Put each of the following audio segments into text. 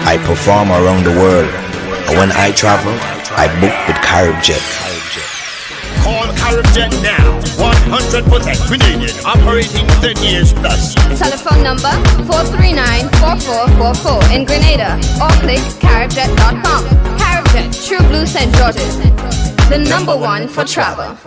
I perform around the world. And when I travel, I book with CaribJet. Call CaribJet now. 100% Grenadian, operating 10 years plus. Telephone number 439-4444 in Grenada or click caribjet.com. CaribJet, True Blue St. George's. The number one for travel.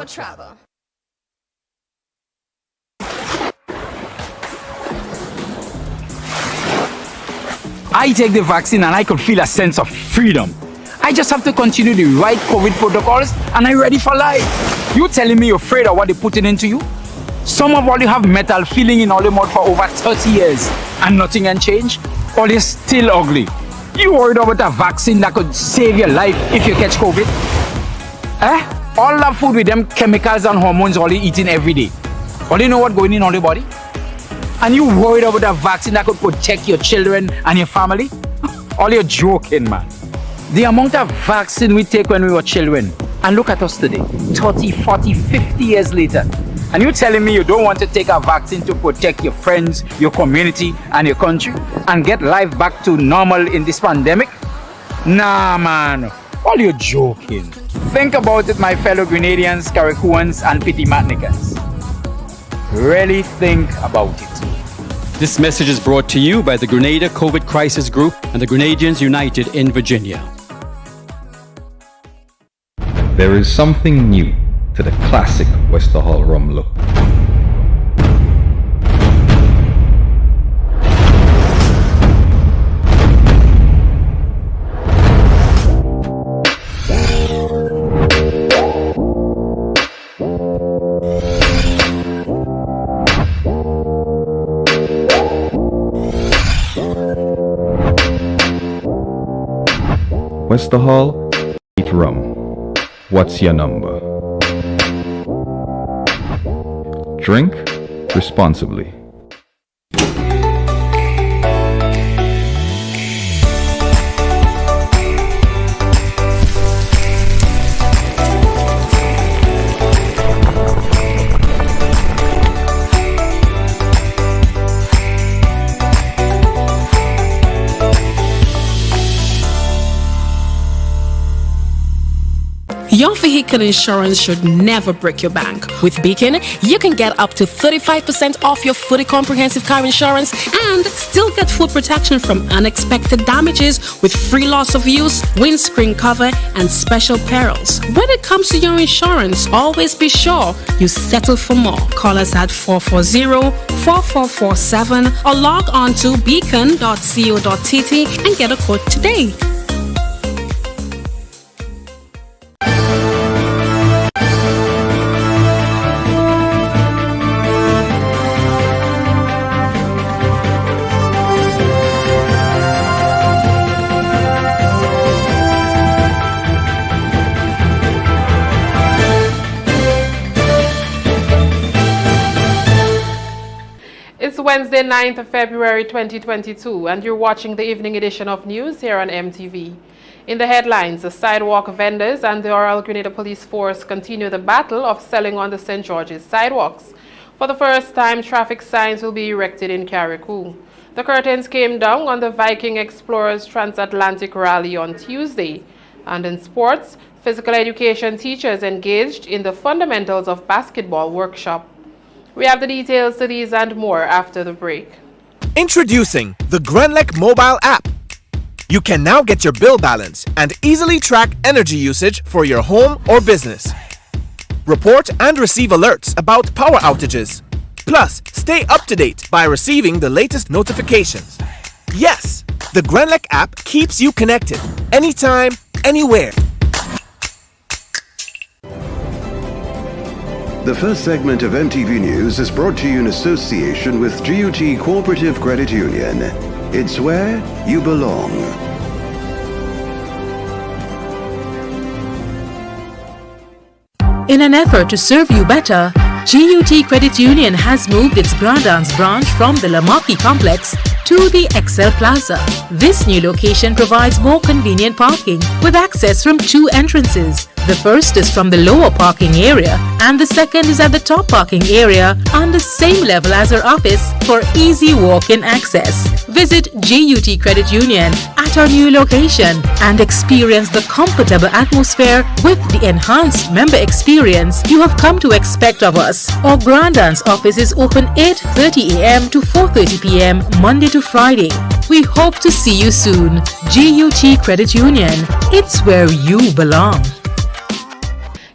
I take the vaccine and I could feel a sense of freedom. I just have to continue the right COVID protocols and I'm ready for life. You telling me you're afraid of what they're putting into you? Some of all you have metal feeling in all your mouth for over 30 years and nothing can change? Or they're still ugly? You worried about a vaccine that could save your life if you catch COVID? All that food with them chemicals and hormones all you eating every day. All you know what going in all your body? And you worried about a vaccine that could protect your children and your family? All you're joking, man. The amount of vaccine we take when we were children, and look at us today, 30, 40, 50 years later. And you're telling me you don't want to take a vaccine to protect your friends, your community, and your country, and get life back to normal in this pandemic? Nah, man. All you're joking. Think about it, my fellow Grenadians, Carriacouans, and Petit Martiniquans. Really think about it. This message is brought to you by the Grenada COVID Crisis Group and the Grenadians United in Virginia. There is something new to the classic Wester Hall rum look. Wester Hall, 8 rum. What's your number? Drink responsibly. Your vehicle insurance should never break your bank. With Beacon, you can get up to 35% off your fully comprehensive car insurance and still get full protection from unexpected damages with free loss of use, windscreen cover, and special perils. When it comes to your insurance, always be sure you settle for more. Call us at 440-4447 or log on to beacon.co.tt and get a quote today. Wednesday, 9th of February 2022, and you're watching the evening edition of news here on MTV. In the headlines, the sidewalk vendors and the Royal Grenada Police Force continue the battle of selling on the St. George's sidewalks. For the first time, traffic signs will be erected in Carriacou. The curtains came down on the Viking Explorers Transatlantic Rally on Tuesday. And in sports, physical education teachers engaged in the fundamentals of basketball workshop. We have the details to these and more after the break. Introducing the Grenlec mobile app. You can now get your bill balance and easily track energy usage for your home or business. Report and receive alerts about power outages. Plus, stay up to date by receiving the latest notifications. Yes, the Grenlec app keeps you connected anytime, anywhere. The first segment of MTV News is brought to you in association with GUT Cooperative Credit Union. It's where you belong. In an effort to serve you better, GUT Credit Union has moved its Grandans branch from the Lamaki complex to the Excel Plaza. This new location provides more convenient parking with access from 2 entrances. The first is from the lower parking area and the second is at the top parking area on the same level as our office for easy walk-in access. Visit GUT Credit Union at Visit our new location and experience the comfortable atmosphere with the enhanced member experience you have come to expect of us. Our Grand Dance office is open 8:30 a.m. to 4:30 p.m. Monday to Friday. We hope to see you soon. GUT Credit Union. It's where you belong.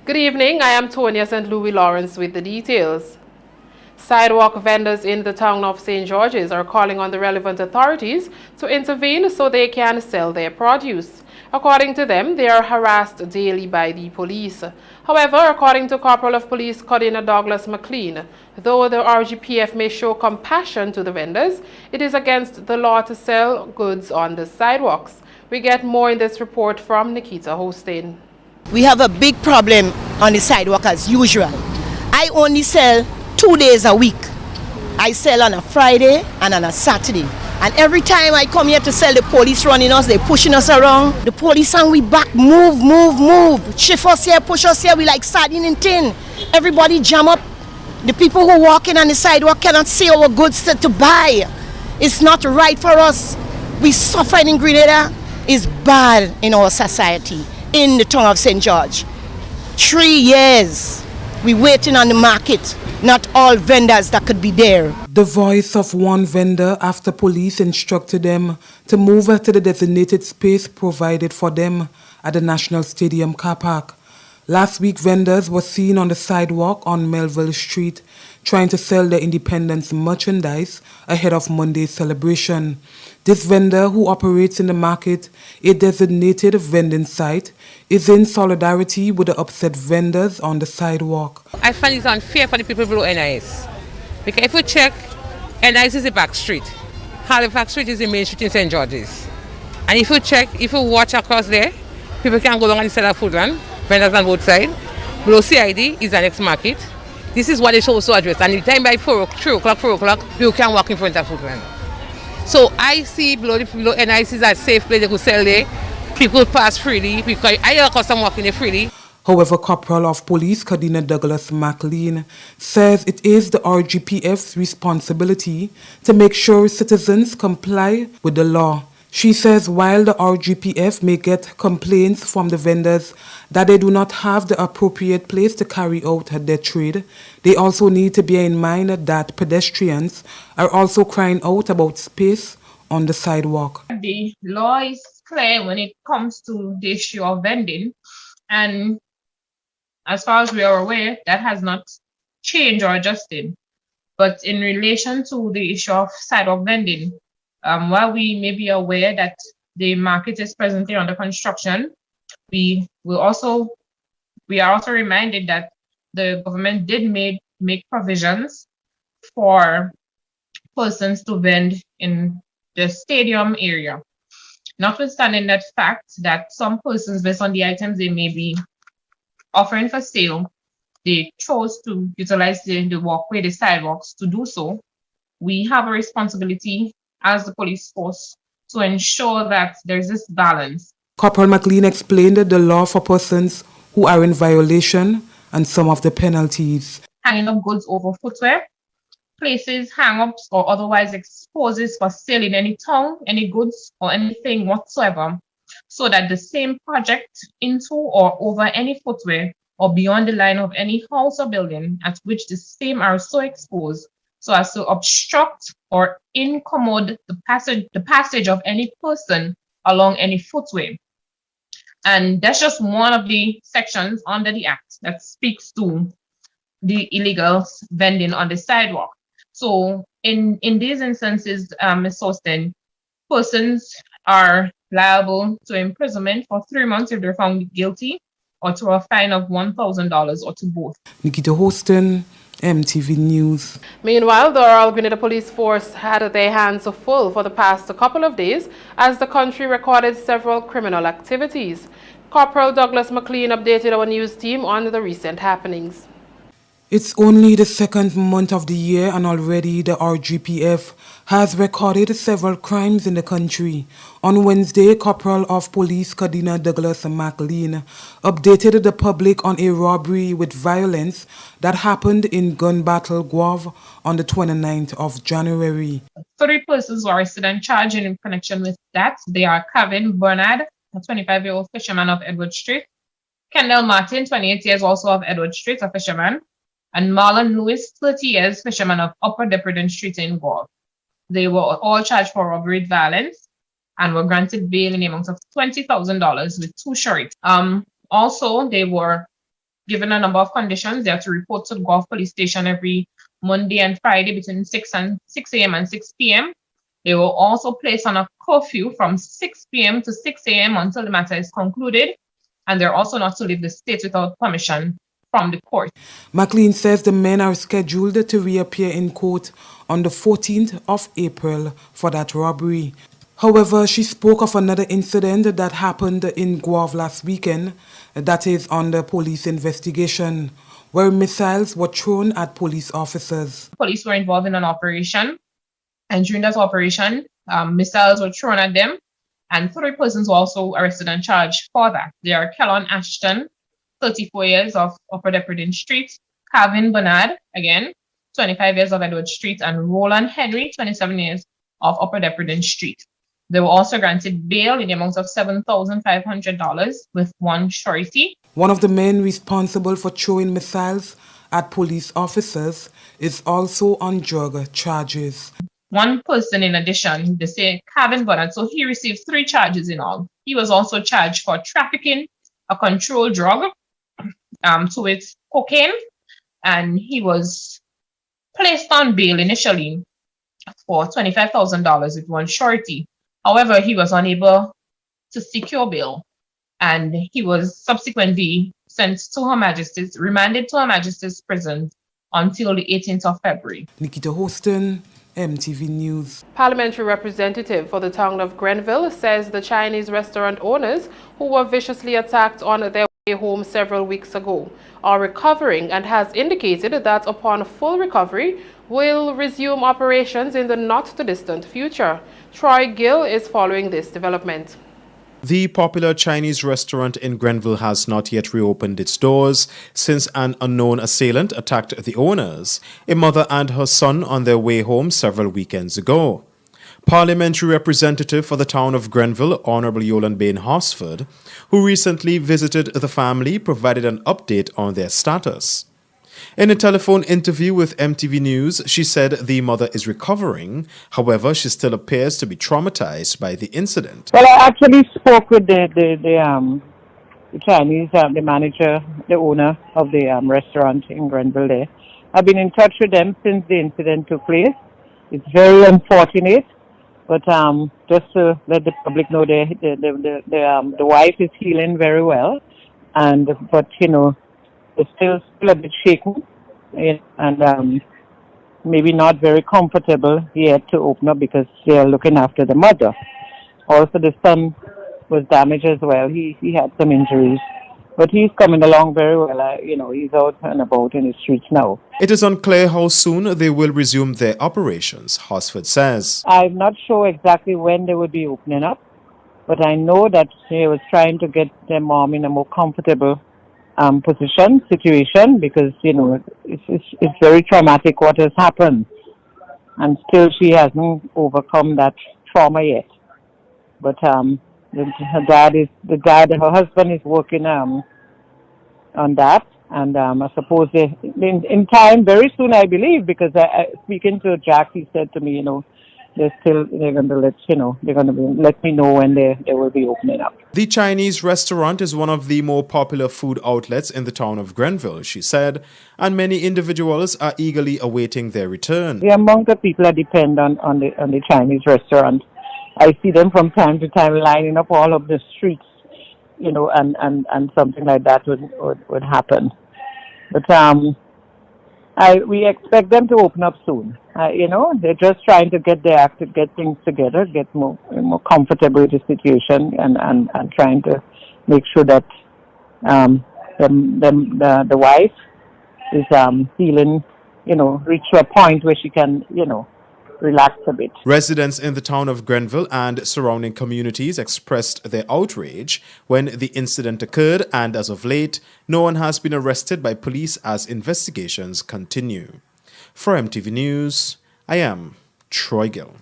Good evening, I am Tonya St. Louis Lawrence with the details. Sidewalk vendors in the town of St. George's are calling on the relevant authorities to intervene so they can sell their produce. According to them, they are harassed daily by the police. However, according to Corporal of Police Cardinal Douglas McLean, though the RGPF may show compassion to the vendors, it is against the law to sell goods on the sidewalks. We get more in this report from Nikita Hostin. We have a big problem on the sidewalk as usual. I only sell 2 days a week. I sell on a Friday and on a Saturday. And every time I come here to sell, the police running us, they pushing us around. The police and we back, move, move, move. Shift us here, push us here, we like sardine in tin. Everybody jam up. The people who walking on the sidewalk cannot see our goods to buy. It's not right for us. We suffering in Grenada. It's bad in our society, in the town of St. George. 3 years, we waiting on the market. Not all vendors that could be there. The voice of one vendor after police instructed them to move to the designated space provided for them at the National Stadium car park. Last week, vendors were seen on the sidewalk on Melville Street trying to sell their Independence merchandise ahead of Monday's celebration. This vendor, who operates in the market, a designated vending site, is in solidarity with the upset vendors on the sidewalk. I find it's unfair for the people below NIS. Because if you check, NIS is the back street. Halifax Street is the main street in St. George's. And if you check, if you watch across there, people can go down and sell a food run, vendors on both sides. Below CID is the next market. This is what they should also address. And the time by 4 o'clock, people can walk in front of food run. So I see below NIS is a safe place they could sell there. People pass freely because I hear customers walking there freely. However, Corporal of Police Cardinal Douglas McLean says it is the RGPF's responsibility to make sure citizens comply with the law. She says while the RGPF may get complaints from the vendors that they do not have the appropriate place to carry out their trade, they also need to bear in mind that pedestrians are also crying out about space on the sidewalk. The law is clear when it comes to the issue of vending, and as far as we are aware, that has not changed or adjusted. But in relation to the issue of sidewalk vending, while we may be aware that the market is presently under construction, we are also reminded that the government did make provisions for persons to vend in the stadium area. Notwithstanding that fact that some persons, based on the items they may be offering for sale, they chose to utilize the walkway, the sidewalks to do so, we have a responsibility as the police force to ensure that there's this balance. Corporal McLean explained the law for persons who are in violation and some of the penalties. Hanging up goods over footwear, places, hang-ups, or otherwise exposes for sale in any town, any goods or anything whatsoever, so that the same project into or over any footwear or beyond the line of any house or building at which the same are so exposed so as to obstruct or incommode the passage of any person along any footway. And that's just one of the sections under the Act that speaks to the illegal vending on the sidewalk. So in these instances, Ms. Austin, persons are liable to imprisonment for 3 months if they're found guilty, or to a fine of $1,000, or to both. Nikita Hostin, MTV News. Meanwhile, the Royal Grenada Police Force had their hands full for the past couple of days as the country recorded several criminal activities. Corporal Douglas McLean updated our news team on the recent happenings. It's only the second month of the year and already the RGPF has recorded several crimes in the country. On Wednesday, Corporal of Police Kadina Douglas McLean updated the public on a robbery with violence that happened in Gun Battle Guave on the 29th of January. 3 persons were arrested and charged in connection with that. They are Kevin Bernard, a 25-year-old fisherman of Edward Street, Kendall Martin, 28 years, also of Edward Street, a fisherman, and Marlon Lewis, 30 years, fisherman of Upper Depredon Street in Guelph. They were all charged for robbery with violence and were granted bail in the amount of $20,000 with 2 sureties. Also, they were given a number of conditions. They have to report to Guelph Police Station every Monday and Friday between 6 a.m. and 6 p.m. They were also placed on a curfew from 6 p.m. to 6 a.m. until the matter is concluded, and they're also not to leave the state without permission from the court. McLean says the men are scheduled to reappear in court on the 14th of April for that robbery. However, she spoke of another incident that happened in Guave last weekend, that is under police investigation, where missiles were thrown at police officers. Police were involved in an operation, and during that operation, missiles were thrown at them, and 3 persons were also arrested and charged for that. They are Kellon Ashton, 34 years, of Upper Depredon Street, Calvin Bernard, again, 25 years, of Edward Street, and Roland Henry, 27 years, of Upper Depredon Street. They were also granted bail in the amount of $7,500 with 1 surety. One of the men responsible for throwing missiles at police officers is also on drug charges. 1 person in addition, they say Calvin Bernard, so he received 3 charges in all. He was also charged for trafficking a controlled drug, to it cocaine, and he was placed on bail initially for $25,000 with 1 surety. However, he was unable to secure bail, and he was subsequently sent to Her Majesty's, remanded to Her Majesty's prison until the 18th of February. Nikita Hostin, MTV News. Parliamentary representative for the town of Grenville says the Chinese restaurant owners who were viciously attacked on their way home several weeks ago are recovering, and has indicated that upon full recovery will resume operations in the not-too-distant future. Troy Gill is following this development. The popular Chinese restaurant in Grenville has not yet reopened its doors since an unknown assailant attacked the owners, a mother and her son, on their way home several weekends ago. Parliamentary representative for the town of Grenville, Honorable Yolande Bain Horsford, who recently visited the family, provided an update on their status. In a telephone interview with MTV News, she said the mother is recovering. However, she still appears to be traumatized by the incident. Well, I actually spoke with the Chinese, the manager, the owner of the restaurant in Grenville there. I've been in touch with them since the incident took place. It's very unfortunate, but just to let the public know, the wife is healing very well, but you know, it's still a bit shaken and maybe not very comfortable yet to open up because they are looking after the mother. Also, the son was damaged as well. He had some injuries, but he's coming along very well. He's out and about in the streets now. It is unclear how soon they will resume their operations, Horsford says. I'm not sure exactly when they will be opening up, but I know that they was trying to get their mom in a more comfortable situation, because it's very traumatic what has happened, and still she hasn't overcome that trauma yet. But her husband is working on that, and I suppose in time, very soon, I believe, because speaking to Jack, he said to me, they're going to let me know when they will be opening up. The Chinese restaurant is one of the more popular food outlets in the town of Grenville, she said, and many individuals are eagerly awaiting their return. The amount of people that depend on the Chinese restaurant, I see them from time to time lining up all of the streets, and something like that would happen. But we expect them to open up soon. They're just trying to get things together, get more comfortable with the situation, and trying to make sure that the wife is feeling, reach to a point where she can, relax a bit. Residents in the town of Grenville and surrounding communities expressed their outrage when the incident occurred, and as of late, no one has been arrested by police as investigations continue. For MTV News, I am Troy Gill.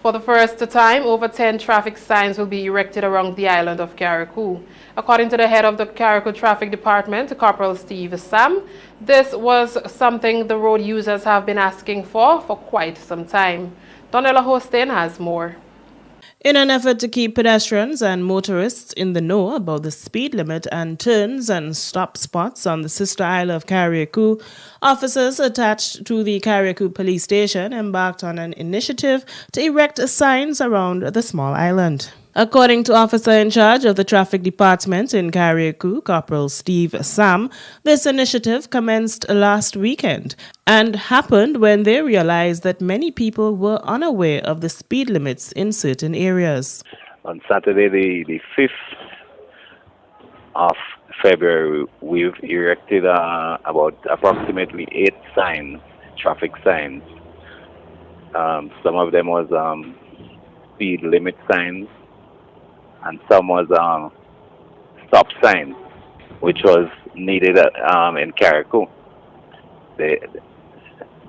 For the first time, over 10 traffic signs will be erected around the island of Carriacou. According to the head of the Carriacou Traffic Department, Corporal Steve Sam, this was something the road users have been asking for quite some time. Donella Hostin has more. In an effort to keep pedestrians and motorists in the know about the speed limit and turns and stop spots on the sister isle of Carriacou, officers attached to the Carriacou police station embarked on an initiative to erect signs around the small island. According to officer in charge of the traffic department in Carriacou, Corporal Steve Sam, this initiative commenced last weekend and happened when they realized that many people were unaware of the speed limits in certain areas. On Saturday, the 5th of February, we've erected about approximately 8 signs, traffic signs. Some of them was speed limit signs, and some was stop signs, which was needed in Carriacou.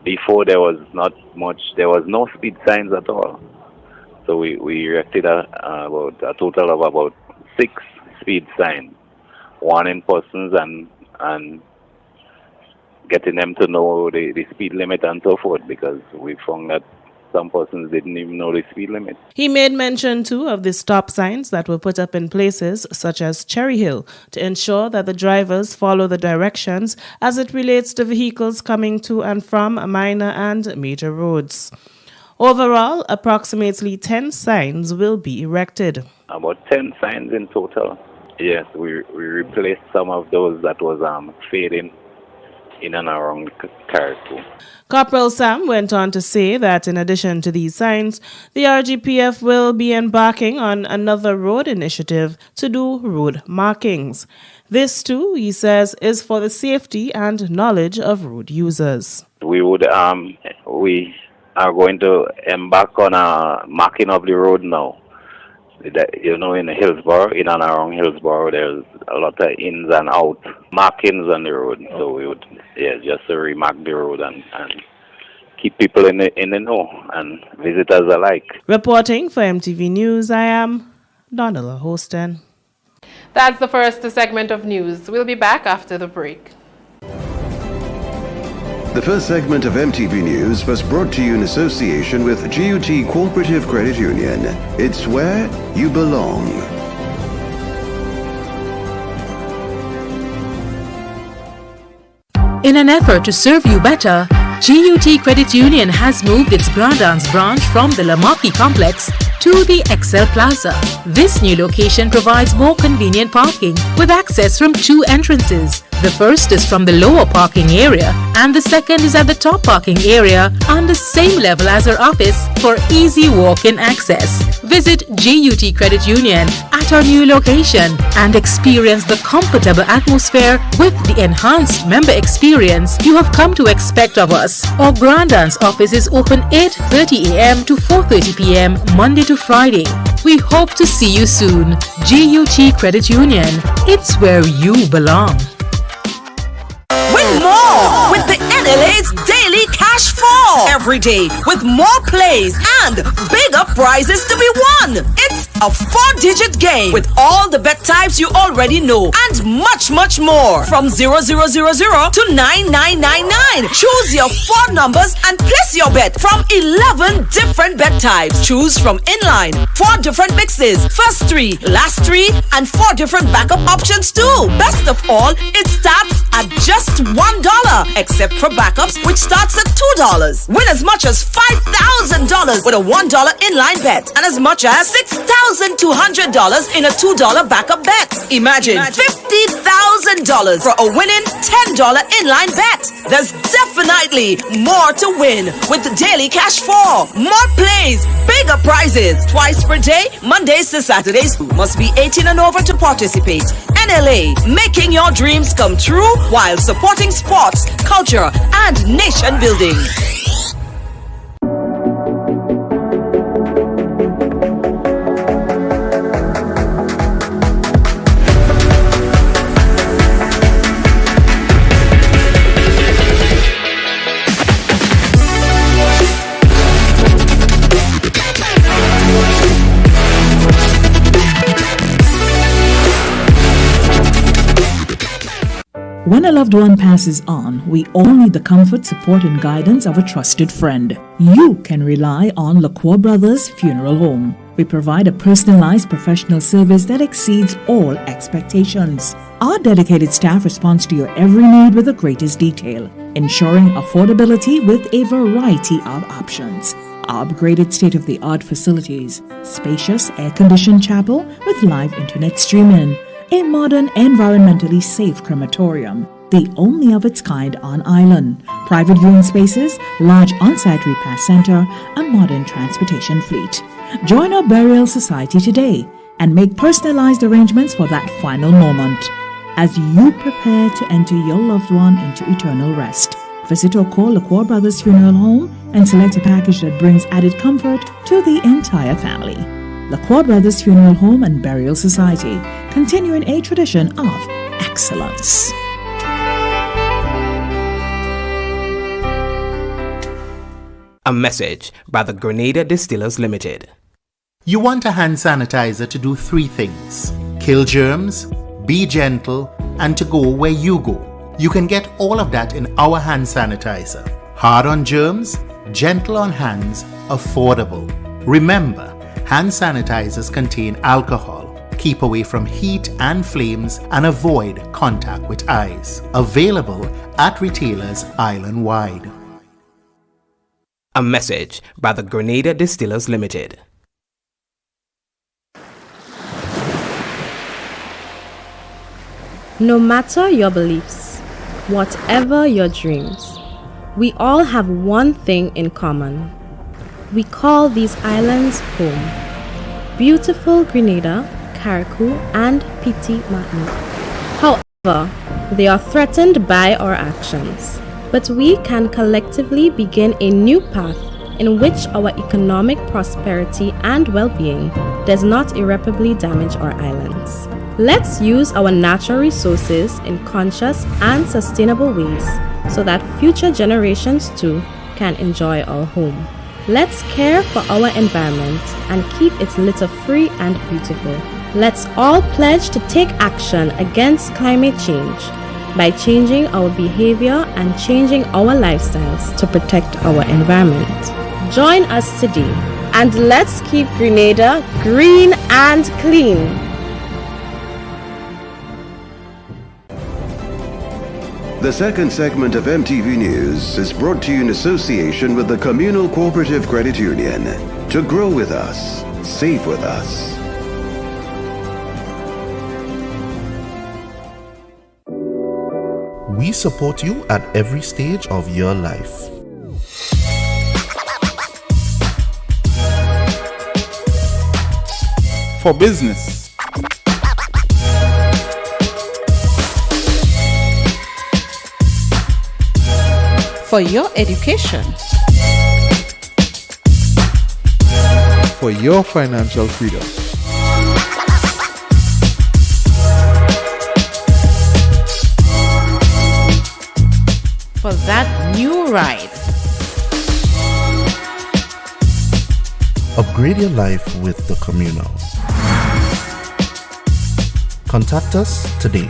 Before there was not much, there was no speed signs at all. So we erected about a total of about 6 speed signs, warning persons and getting them to know the speed limit and so forth, because we found that some persons didn't even know the speed limit. He made mention, too, of the stop signs that were put up in places such as Cherry Hill to ensure that the drivers follow the directions as it relates to vehicles coming to and from minor and major roads. Overall, approximately 10 signs will be erected. About 10 signs in total. Yes, we replaced some of those that was fading in and around Carriacou. Corporal Sam went on to say that in addition to these signs, the RGPF will be embarking on another road initiative to do road markings. This too, he says, is for the safety and knowledge of road users. We are going to embark on a marking of the road now. In Hillsborough, in and around Hillsborough, there's a lot of ins and outs, markings on the road. So we would, just to remark the road and keep people in the know, and visitors alike. Reporting for MTV News, I am Donella Hostin. That's the first segment of news. We'll be back after the break. The first segment of MTV News was brought to you in association with GUT Cooperative Credit Union. It's where you belong. In an effort to serve you better, GUT Credit Union has moved its Grandance branch from the Lamaki complex to the Excel Plaza. This new location provides more convenient parking with access from 2 entrances. The first is from the lower parking area and the second is at the top parking area on the same level as our office for easy walk-in access. Visit GUT Credit Union at our new location and experience the comfortable atmosphere with the enhanced member experience you have come to expect of us. Our Grandance office is open 8:30 a.m. to 4:30 p.m. Monday to Friday. We hope to see you soon. GUT Credit Union. It's where you belong. Win more with the NLA's Daily Cash Fall. Every day with more plays and bigger prizes to be won. It's a 4-digit game with all the bet types you already know and much, much more. From 0000 to 9999. Choose your 4 numbers and place your bet from 11 different bet types. Choose from inline, 4 different mixes, first 3, last 3, and 4 different backup options too. Best of all, it starts at just $1, except for backups, which starts at $2. Win as much as $5,000 with a $1 inline bet and as much as $6,000 $1,200 in a $2 backup bet. Imagine $50,000 for a winning $10 inline bet. There's definitely more to win with Daily Cash 4. More plays, bigger prizes. Twice per day, Mondays to Saturdays. Must be 18 and over to participate. NLA, making your dreams come true while supporting sports, culture, and nation building. When a loved one passes on, we all need the comfort, support, and guidance of a trusted friend. You can rely on LaCour Brothers Funeral Home. We provide a personalized professional service that exceeds all expectations. Our dedicated staff responds to your every need with the greatest detail, ensuring affordability with a variety of options. Our upgraded state-of-the-art facilities, spacious air-conditioned chapel with live internet streaming, a modern, environmentally safe crematorium, the only of its kind on island, private viewing spaces, large on-site repast center, a modern transportation fleet. Join our burial society today and make personalized arrangements for that final moment. As you prepare to enter your loved one into eternal rest, visit or call LaCour Brothers Funeral Home and select a package that brings added comfort to the entire family. LaCour Brothers Funeral Home and Burial Society, continuing a tradition of excellence. A message by the Grenada Distillers Limited. You want a hand sanitizer to do 3 things: kill germs, be gentle, and to go where you go. You can get all of that in our hand sanitizer. Hard on germs, gentle on hands, affordable. Remember, hand sanitizers contain alcohol. Keep away from heat and flames and avoid contact with eyes. Available at retailers island-wide. A message by the Grenada Distillers Limited. No matter your beliefs, whatever your dreams, we all have one thing in common. We call these islands home. Beautiful Grenada, Carriacou, and Petit Martinique. However, they are threatened by our actions. But we can collectively begin a new path in which our economic prosperity and well-being does not irreparably damage our islands. Let's use our natural resources in conscious and sustainable ways so that future generations too can enjoy our home. Let's care for our environment and keep its litter free and beautiful. Let's all pledge to take action against climate change by changing our behavior and changing our lifestyles to protect our environment. Join us today and let's keep Grenada green and clean. The second segment of MTV News is brought to you in association with the Communal Cooperative Credit Union. To grow with us, save with us. We support you at every stage of your life. For business, for your education, for your financial freedom, for that new ride. Upgrade your life with the Communal. Contact us today.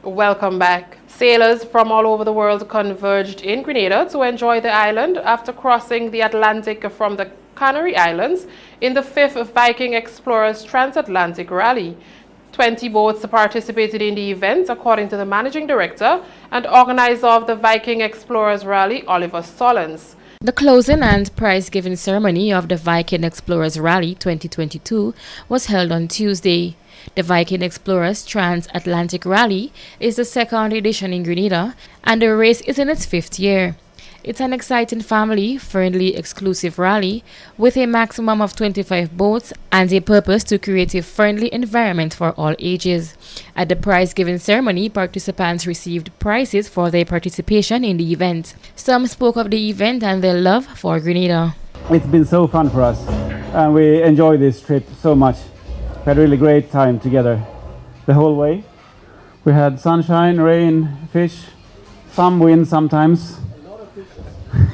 Welcome back. Sailors from all over the world converged in Grenada to enjoy the island after crossing the Atlantic from the Canary Islands in the 5th Viking Explorers Transatlantic Rally. 20 boats participated in the event, according to the managing director and organizer of the Viking Explorers Rally, Oliver Solons. The closing and prize-giving ceremony of the Viking Explorers Rally 2022 was held on Tuesday. The Viking Explorers Transatlantic Rally is the second edition in Grenada, and the race is in its 5th year. It's an exciting family-friendly exclusive rally with a maximum of 25 boats and a purpose to create a friendly environment for all ages. At the prize-giving ceremony, participants received prizes for their participation in the event. Some spoke of the event and their love for Grenada. It's been so fun for us, and we enjoy this trip so much. We had a really great time together the whole way. We had sunshine, rain, fish, some wind sometimes.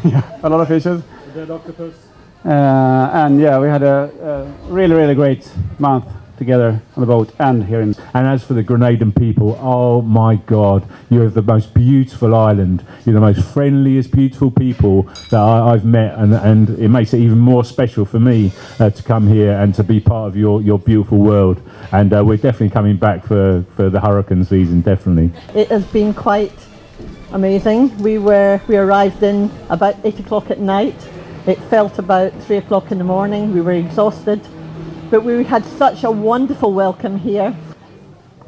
Yeah, a lot of fishes. A dead octopus. And yeah, we had a really great month together on the boat and here in. And as for the Grenadan people, oh my God, you're the most beautiful island. You're the most friendliest, beautiful people that I've met, and it makes it even more special for me to come here and to be part of your beautiful world. And we're definitely coming back for the hurricane season, definitely. It has been quite amazing. We arrived in about 8 o'clock at night. It felt about 3 o'clock in the morning. We were exhausted, but we had such a wonderful welcome here.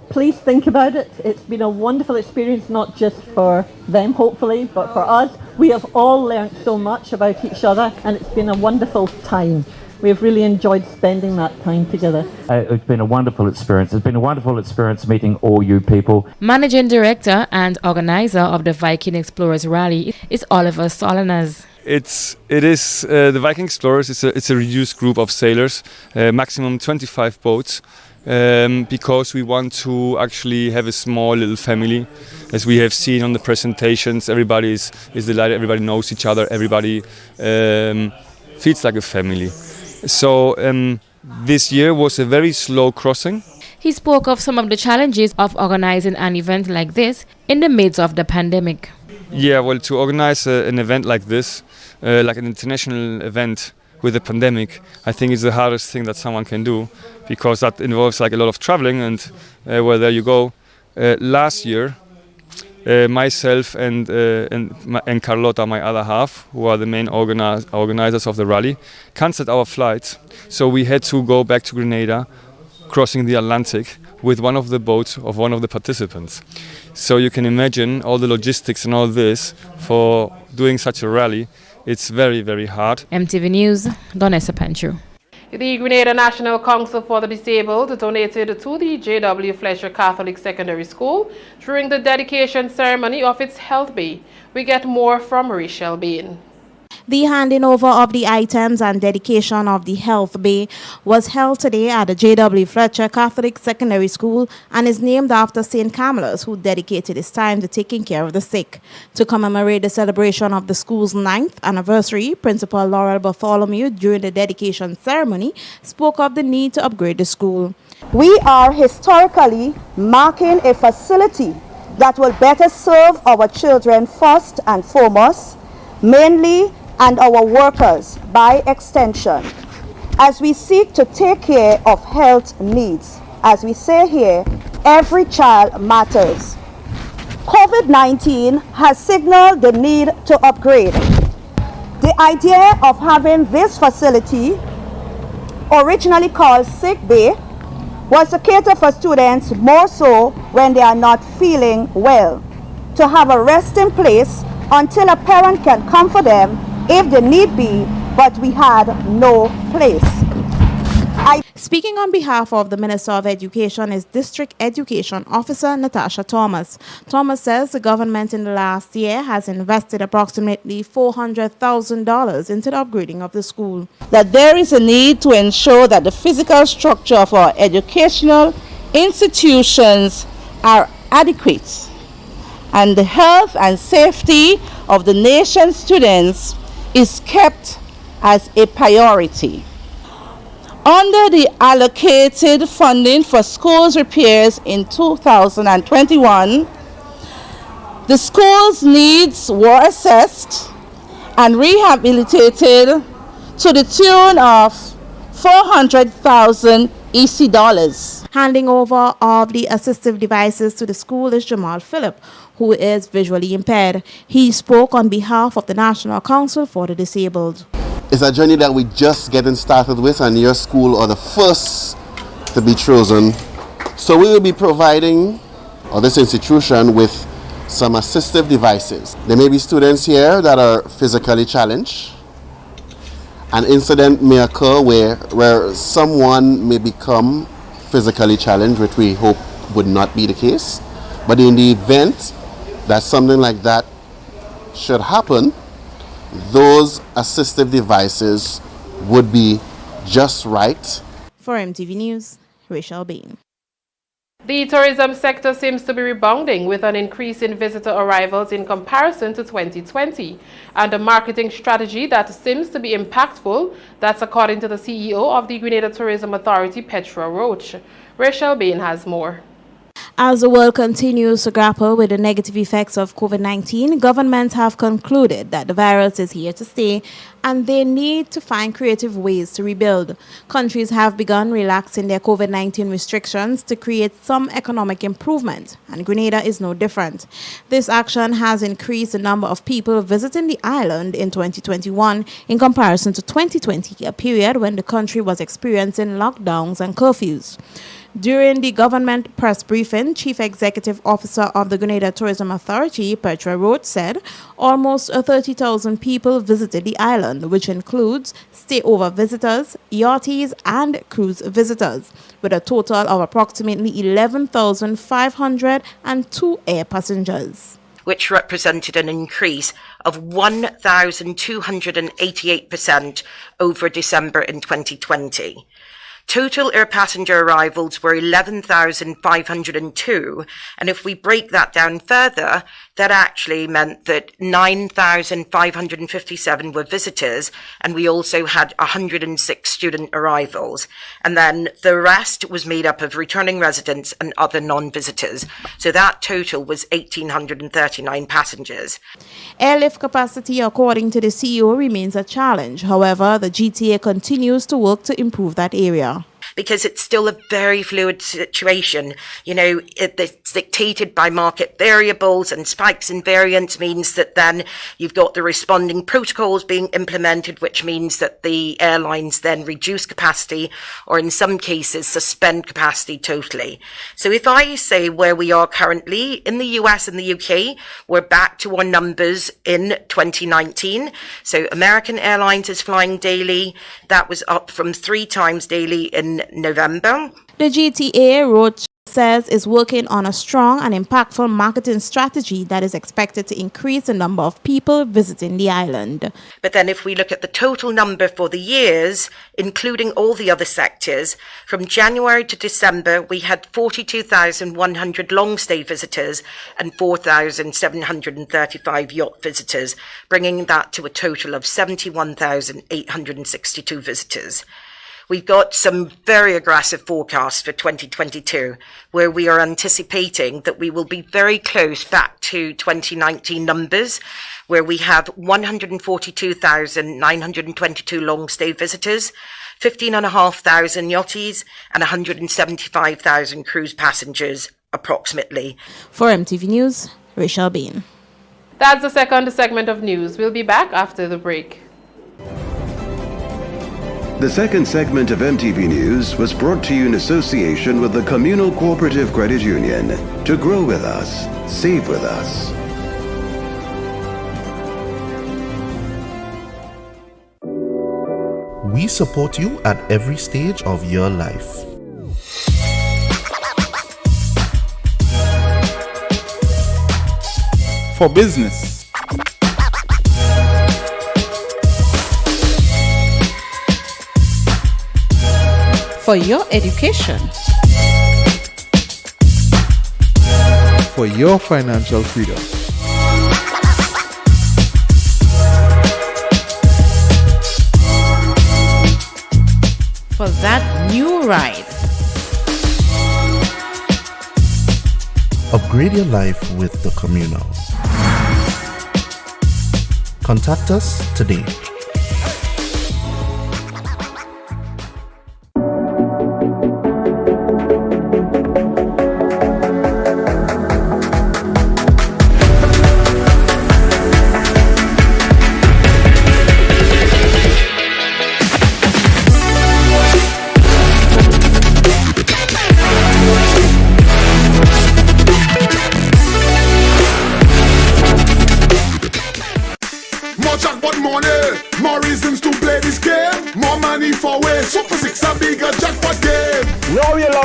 Please think about it. It's been a wonderful experience, not just for them, hopefully, but for us. We have all learned so much about each other, and it's been a wonderful time. We've really enjoyed spending that time together. It's been a wonderful experience. It's been a wonderful experience meeting all you people. Managing Director and Organizer of the Viking Explorers Rally is Oliver Solinas. The Viking Explorers. It's a reduced group of sailors, maximum 25 boats, because we want to actually have a small little family. As we have seen on the presentations, everybody is delighted. Everybody knows each other. Everybody feels like a family. So this year was a very slow crossing. He spoke of some of the challenges of organizing an event like this in the midst of the pandemic. Yeah, well, to organize an event like this, like an international event with a pandemic, I think is the hardest thing that someone can do, because that involves like a lot of traveling, and well, there you go. Last year, myself and Carlota, my other half, who are the main organizers of the rally, cancelled our flights, so we had to go back to Grenada, crossing the Atlantic with one of the boats of one of the participants. So you can imagine all the logistics and all this for doing such a rally. It's very hard. MTV News, Donessa Pancho. The Grenada National Council for the Disabled donated to the J.W. Fletcher Catholic Secondary School during the dedication ceremony of its health bay. We get more from Rachel Bain. The handing over of the items and dedication of the health bay was held today at the J.W. Fletcher Catholic Secondary School and is named after St. Camillus, who dedicated his time to taking care of the sick. To commemorate the celebration of the school's 9th anniversary, Principal Laurel Bartholomew, during the dedication ceremony, spoke of the need to upgrade the school. We are historically marking a facility that will better serve our children first and foremost, mainly, and our workers by extension, as we seek to take care of health needs. As we say here, every child matters. COVID-19 has signaled the need to upgrade. The idea of having this facility, originally called Sick Bay, was to cater for students more so when they are not feeling well, to have a resting place until a parent can come for them if they need be, but we had no place. Speaking on behalf of the Minister of Education is District Education Officer Natasha Thomas. Thomas says the government in the last year has invested approximately $400,000 into the upgrading of the school. That there is a need to ensure that the physical structure of our educational institutions are adequate, and the health and safety of the nation's students is kept as a priority. Under the allocated funding for schools repairs in 2021, the school's needs were assessed and rehabilitated to the tune of $400,000 EC. Handing over of the assistive devices to the school is Jamal Phillip, who is visually impaired. He spoke on behalf of the National Council for the Disabled. It's a journey that we're just getting started with, and your school are the first to be chosen. So we will be providing, or this institution, with some assistive devices. There may be students here that are physically challenged. An incident may occur where someone may become physically challenged, which we hope would not be the case. But in the event that something like that should happen, those assistive devices would be just right. For MTV News, Rachel Bain. The tourism sector seems to be rebounding with an increase in visitor arrivals in comparison to 2020 and a marketing strategy that seems to be impactful. That's according to the CEO of the Grenada Tourism Authority, Petra Roach. Rachel Bain has more. As the world continues to grapple with the negative effects of COVID-19, governments have concluded that the virus is here to stay and they need to find creative ways to rebuild. Countries have begun relaxing their COVID-19 restrictions to create some economic improvement, and Grenada is no different. This action has increased the number of people visiting the island in 2021 in comparison to 2020, a period when the country was experiencing lockdowns and curfews. During the government press briefing, Chief Executive Officer of the Grenada Tourism Authority, Petra Roach, said almost 30,000 people visited the island, which includes stay-over visitors, yachties, and cruise visitors, with a total of approximately 11,502 air passengers, which represented an increase of 1,288% over December in 2020. Total air passenger arrivals were 11,502, and if we break that down further, that actually meant that 9,557 were visitors, and we also had 106 student arrivals. And then the rest was made up of returning residents and other non-visitors. So that total was 1,839 passengers. Airlift capacity, according to the CEO, remains a challenge. However, the GTA continues to work to improve that area. Because it's still a very fluid situation. You know, it's dictated by market variables, and spikes in variants means that then you've got the responding protocols being implemented, which means that the airlines then reduce capacity or in some cases suspend capacity totally. So if I say where we are currently in the US and the UK, we're back to our numbers in 2019. So American Airlines is flying daily. That was up from 3 times daily in November. The GTA, Roach says, is working on a strong and impactful marketing strategy that is expected to increase the number of people visiting the island. But then if we look at the total number for the years, including all the other sectors, from January to December, we had 42,100 long-stay visitors and 4,735 yacht visitors, bringing that to a total of 71,862 visitors. We've got some very aggressive forecasts for 2022, where we are anticipating that we will be very close back to 2019 numbers, where we have 142,922 long-stay visitors, 15,500 yachties, and 175,000 cruise passengers, approximately. For MTV News, Rachel Bain. That's the second segment of news. We'll be back after the break. The second segment of MTV News was brought to you in association with the Communal Cooperative Credit Union. To grow with us, save with us. We support you at every stage of your life. For business. For your education. For your financial freedom. For that new ride. Upgrade your life with the Communal. Contact us today.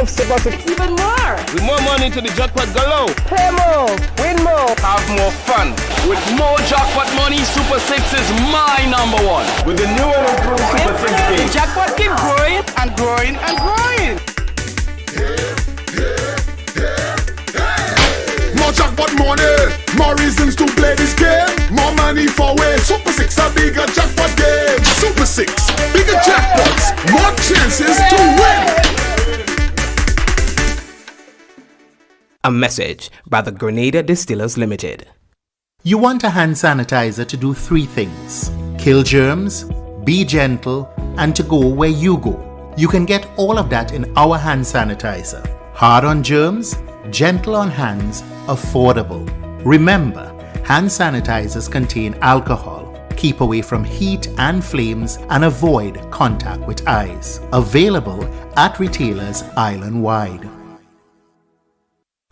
of Super 6. Even more! With more money to the jackpot galore. Play more, win more. Have more fun. With more jackpot money, Super 6 is my number one. With the new and improved Super 6 game. The jackpot keep growing and growing and growing. More jackpot money, more reasons to play this game. More money for way. Super 6, a bigger jackpot game. Super 6, bigger jackpots, more chances to win. A message by the Grenada Distillers Limited. You want a hand sanitizer to do three things: kill germs, be gentle, and to go where you go. You can get all of that in our hand sanitizer. Hard on germs, gentle on hands, affordable. Remember, hand sanitizers contain alcohol. Keep away from heat and flames and avoid contact with eyes. Available at retailers island-wide.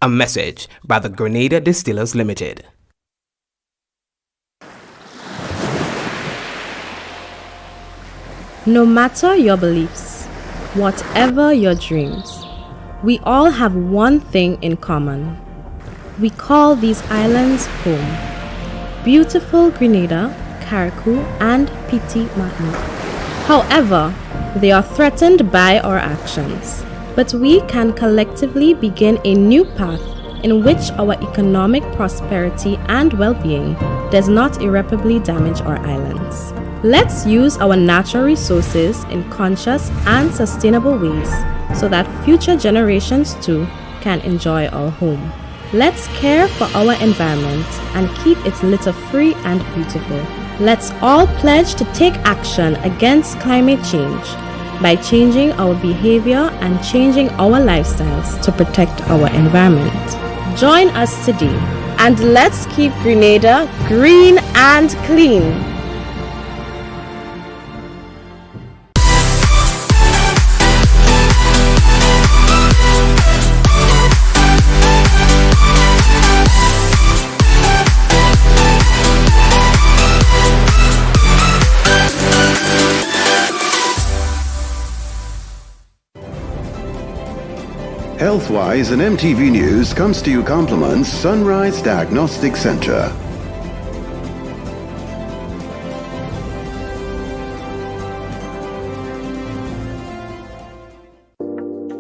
A message by the Grenada Distillers Limited. No matter your beliefs, whatever your dreams, we all have one thing in common. We call these islands home. Beautiful Grenada, Carriacou, and Petit Martinique. However, they are threatened by our actions. But we can collectively begin a new path in which our economic prosperity and well-being does not irreparably damage our islands. Let's use our natural resources in conscious and sustainable ways so that future generations too can enjoy our home. Let's care for our environment and keep its litter-free and beautiful. Let's all pledge to take action against climate change by changing our behavior and changing our lifestyles to protect our environment. Join us today and let's keep Grenada green and clean. Healthwise and MTV News comes to you compliments Sunrise Diagnostic Center.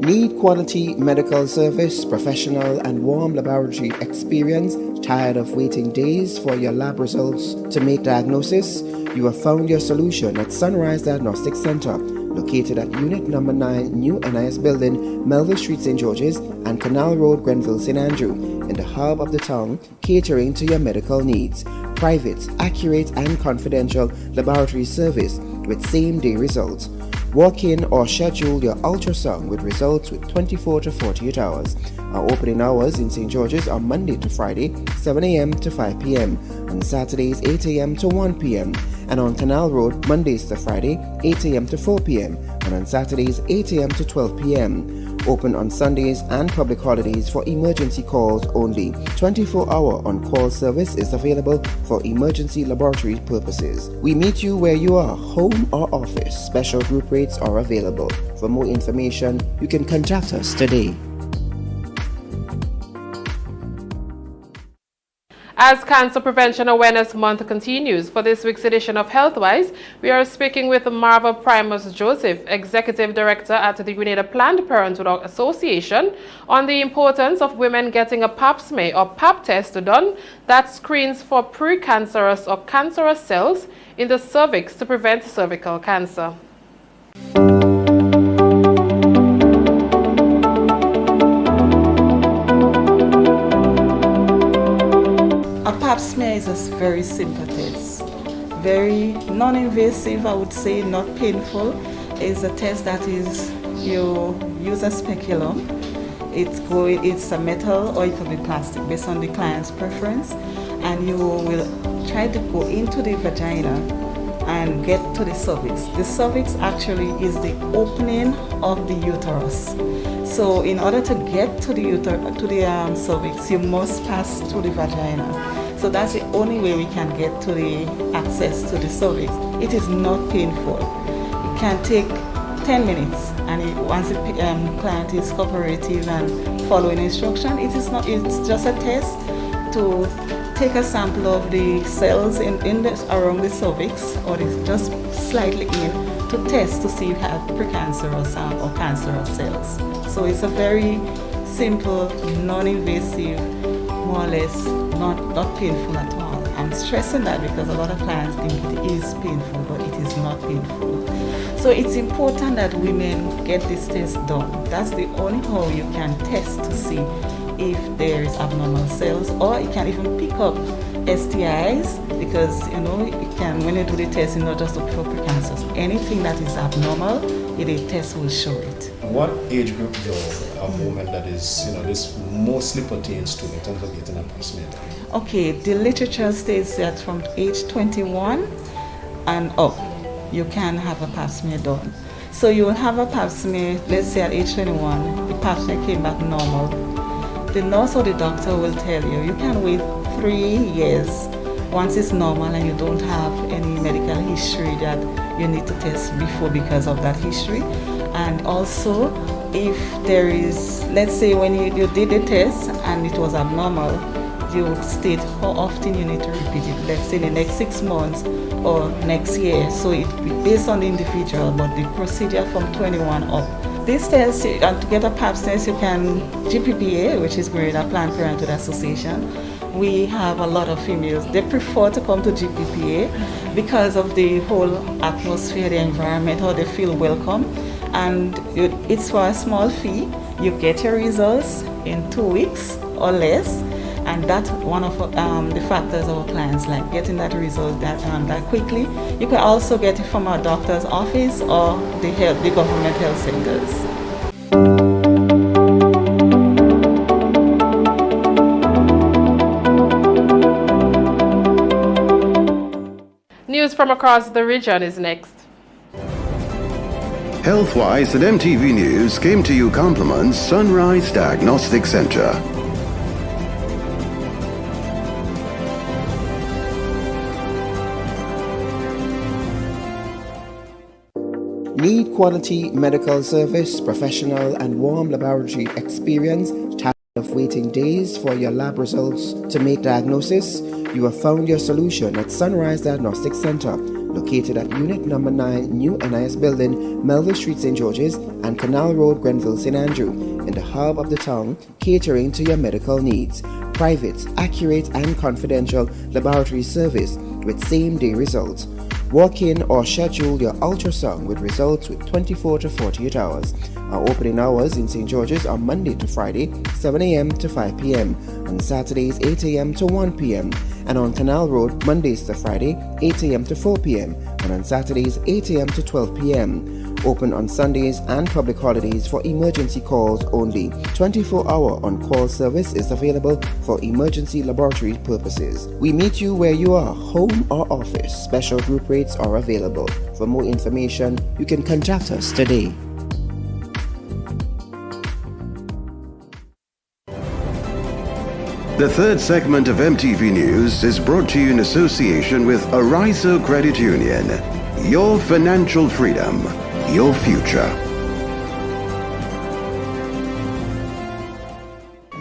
Need quality medical service, professional and warm laboratory experience? Tired of waiting days for your lab results to make diagnosis? You have found your solution at Sunrise Diagnostic Center, located at Unit Number 9, New NIS Building, Melville Street, St. George's, and Canal Road, Grenville, St. Andrew, in the hub of the town, catering to your medical needs. Private, accurate, and confidential laboratory service with same-day results. Walk in or schedule your ultrasound with results with 24 to 48 hours. Our opening hours in St. George's are Monday to Friday, 7 a.m. to 5 p.m. On Saturdays, 8 a.m. to 1 p.m. And on Canal Road, Mondays to Friday, 8 a.m. to 4 p.m. And on Saturdays, 8 a.m. to 12 p.m. Open on Sundays and public holidays for emergency calls only. 24-hour on-call service is available for emergency laboratory purposes. We meet you where you are, home or office. Special group rates are available. For more information, you can contact us today. As Cancer Prevention Awareness Month continues, for this week's edition of Healthwise, we are speaking with Marva Primus Joseph, Executive Director at the Grenada Planned Parenthood Association, on the importance of women getting a pap smear or pap test done that screens for precancerous or cancerous cells in the cervix to prevent cervical cancer. Pap smear is a very simple test, very non-invasive, I would say, not painful. It's a test that is, you use a speculum, it's a metal or it could be plastic based on the client's preference, and you will try to go into the vagina and get to the cervix. The cervix actually is the opening of the uterus. So in order to get to the cervix, you must pass through the vagina. So that's the only way we can get to the access to the cervix. It is not painful. It can take 10 minutes, and once the client is cooperative and following instruction, it's just a test to take a sample of the cells around the cervix, or just slightly in, to test to see if you have precancerous or cancerous cells. So it's a very simple, non-invasive, more or less not painful at all. I'm stressing that because a lot of clients think it is painful, but it is not painful. So it's important that women get this test done. That's the only how you can test to see if there is abnormal cells, or you can even pick up STIs, because when you do the test, not just look for precancers. Anything that is abnormal, the test will show it. What age group though of women that is this mostly pertains to in terms of getting a pap smear? Okay, the literature states that from age 21 and up, you can have a pap smear done. So you will have a pap smear, let's say at age 21, the pap smear came back normal. The nurse or the doctor will tell you, you can wait 3 years once it's normal and you don't have any medical history that you need to test before because of that history. And also, if there is, let's say when you did the test and it was abnormal, you state how often you need to repeat it, let's say in the next 6 months or next year. So it based on the individual, but the procedure from 21 up. This test, and to get a pap test, you can, GPPA, which is Grenada Planned Parenthood Association, we have a lot of females. They prefer to come to GPPA because of the whole atmosphere, the environment, how they feel welcome. And it's for a small fee. You get your results in 2 weeks or less. And that's one of the factors our clients like, getting that result that quickly. You can also get it from our doctor's office or the government health centers. News from across the region is next. Health-wise at MTV News came to you compliments Sunrise Diagnostic Center. Need quality medical service, professional and warm laboratory experience, tired of waiting days for your lab results to make diagnosis? You have found your solution at Sunrise Diagnostic Center, located at Unit Number 9, New NIS Building, Melville Street, St. George's, and Canal Road, Grenville, St. Andrew, in the hub of the town, catering to your medical needs. Private, accurate and confidential laboratory service with same-day results. Walk in or schedule your ultrasound with results with 24 to 48 hours. Our opening hours in St. George's are Monday to Friday, 7 a.m. to 5 p.m. On Saturdays, 8 a.m. to 1 p.m. And on Canal Road, Mondays to Friday, 8 a.m. to 4 p.m. And on Saturdays, 8 a.m. to 12 p.m. Open on Sundays and public holidays for emergency calls only. 24-hour on-call service is available for emergency laboratory purposes. We meet you where you are, home or office. Special group rates are available. For more information, you can contact us today. The third segment of MTV News is brought to you in association with Ariza Credit Union. Your financial freedom, your future.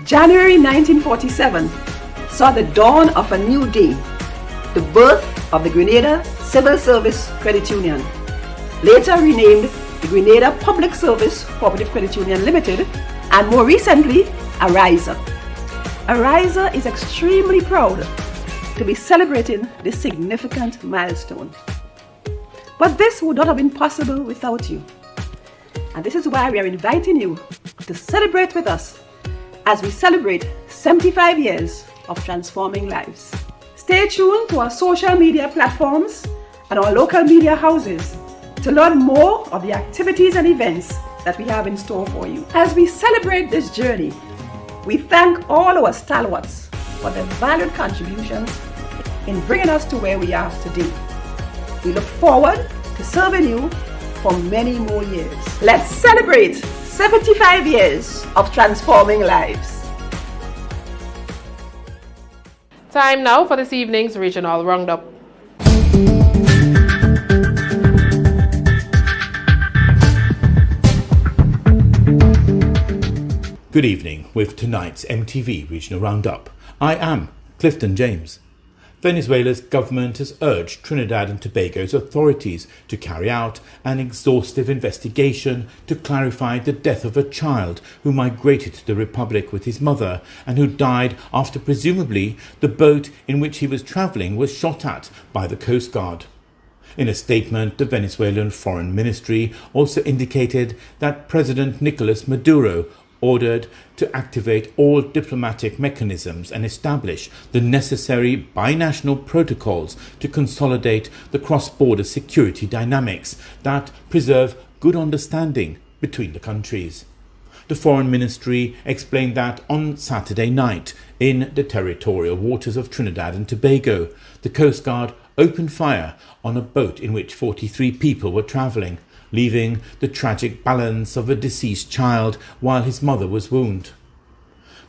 January 1947 saw the dawn of a new day, the birth of the Grenada Civil Service Credit Union, later renamed the Grenada Public Service Cooperative Credit Union Limited, and more recently, Ariza. Ariza is extremely proud to be celebrating this significant milestone. But this would not have been possible without you. And this is why we are inviting you to celebrate with us as we celebrate 75 years of transforming lives. Stay tuned to our social media platforms and our local media houses to learn more of the activities and events that we have in store for you. As we celebrate this journey, we thank all our stalwarts for their valued contributions in bringing us to where we are today. We look forward to serving you for many more years. Let's celebrate 75 years of transforming lives. Time now for this evening's regional roundup. Good evening with tonight's MTV Regional Roundup. I am Clifton James. Venezuela's government has urged Trinidad and Tobago's authorities to carry out an exhaustive investigation to clarify the death of a child who migrated to the Republic with his mother and who died after presumably the boat in which he was travelling was shot at by the Coast Guard. In a statement, the Venezuelan Foreign Ministry also indicated that President Nicolas Maduro ordered to activate all diplomatic mechanisms and establish the necessary binational protocols to consolidate the cross-border security dynamics that preserve good understanding between the countries. The Foreign Ministry explained that on Saturday night, in the territorial waters of Trinidad and Tobago, the Coast Guard opened fire on a boat in which 43 people were travelling, leaving the tragic balance of a deceased child while his mother was wounded.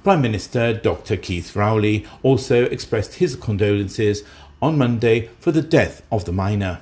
Prime Minister Dr. Keith Rowley also expressed his condolences on Monday for the death of the minor.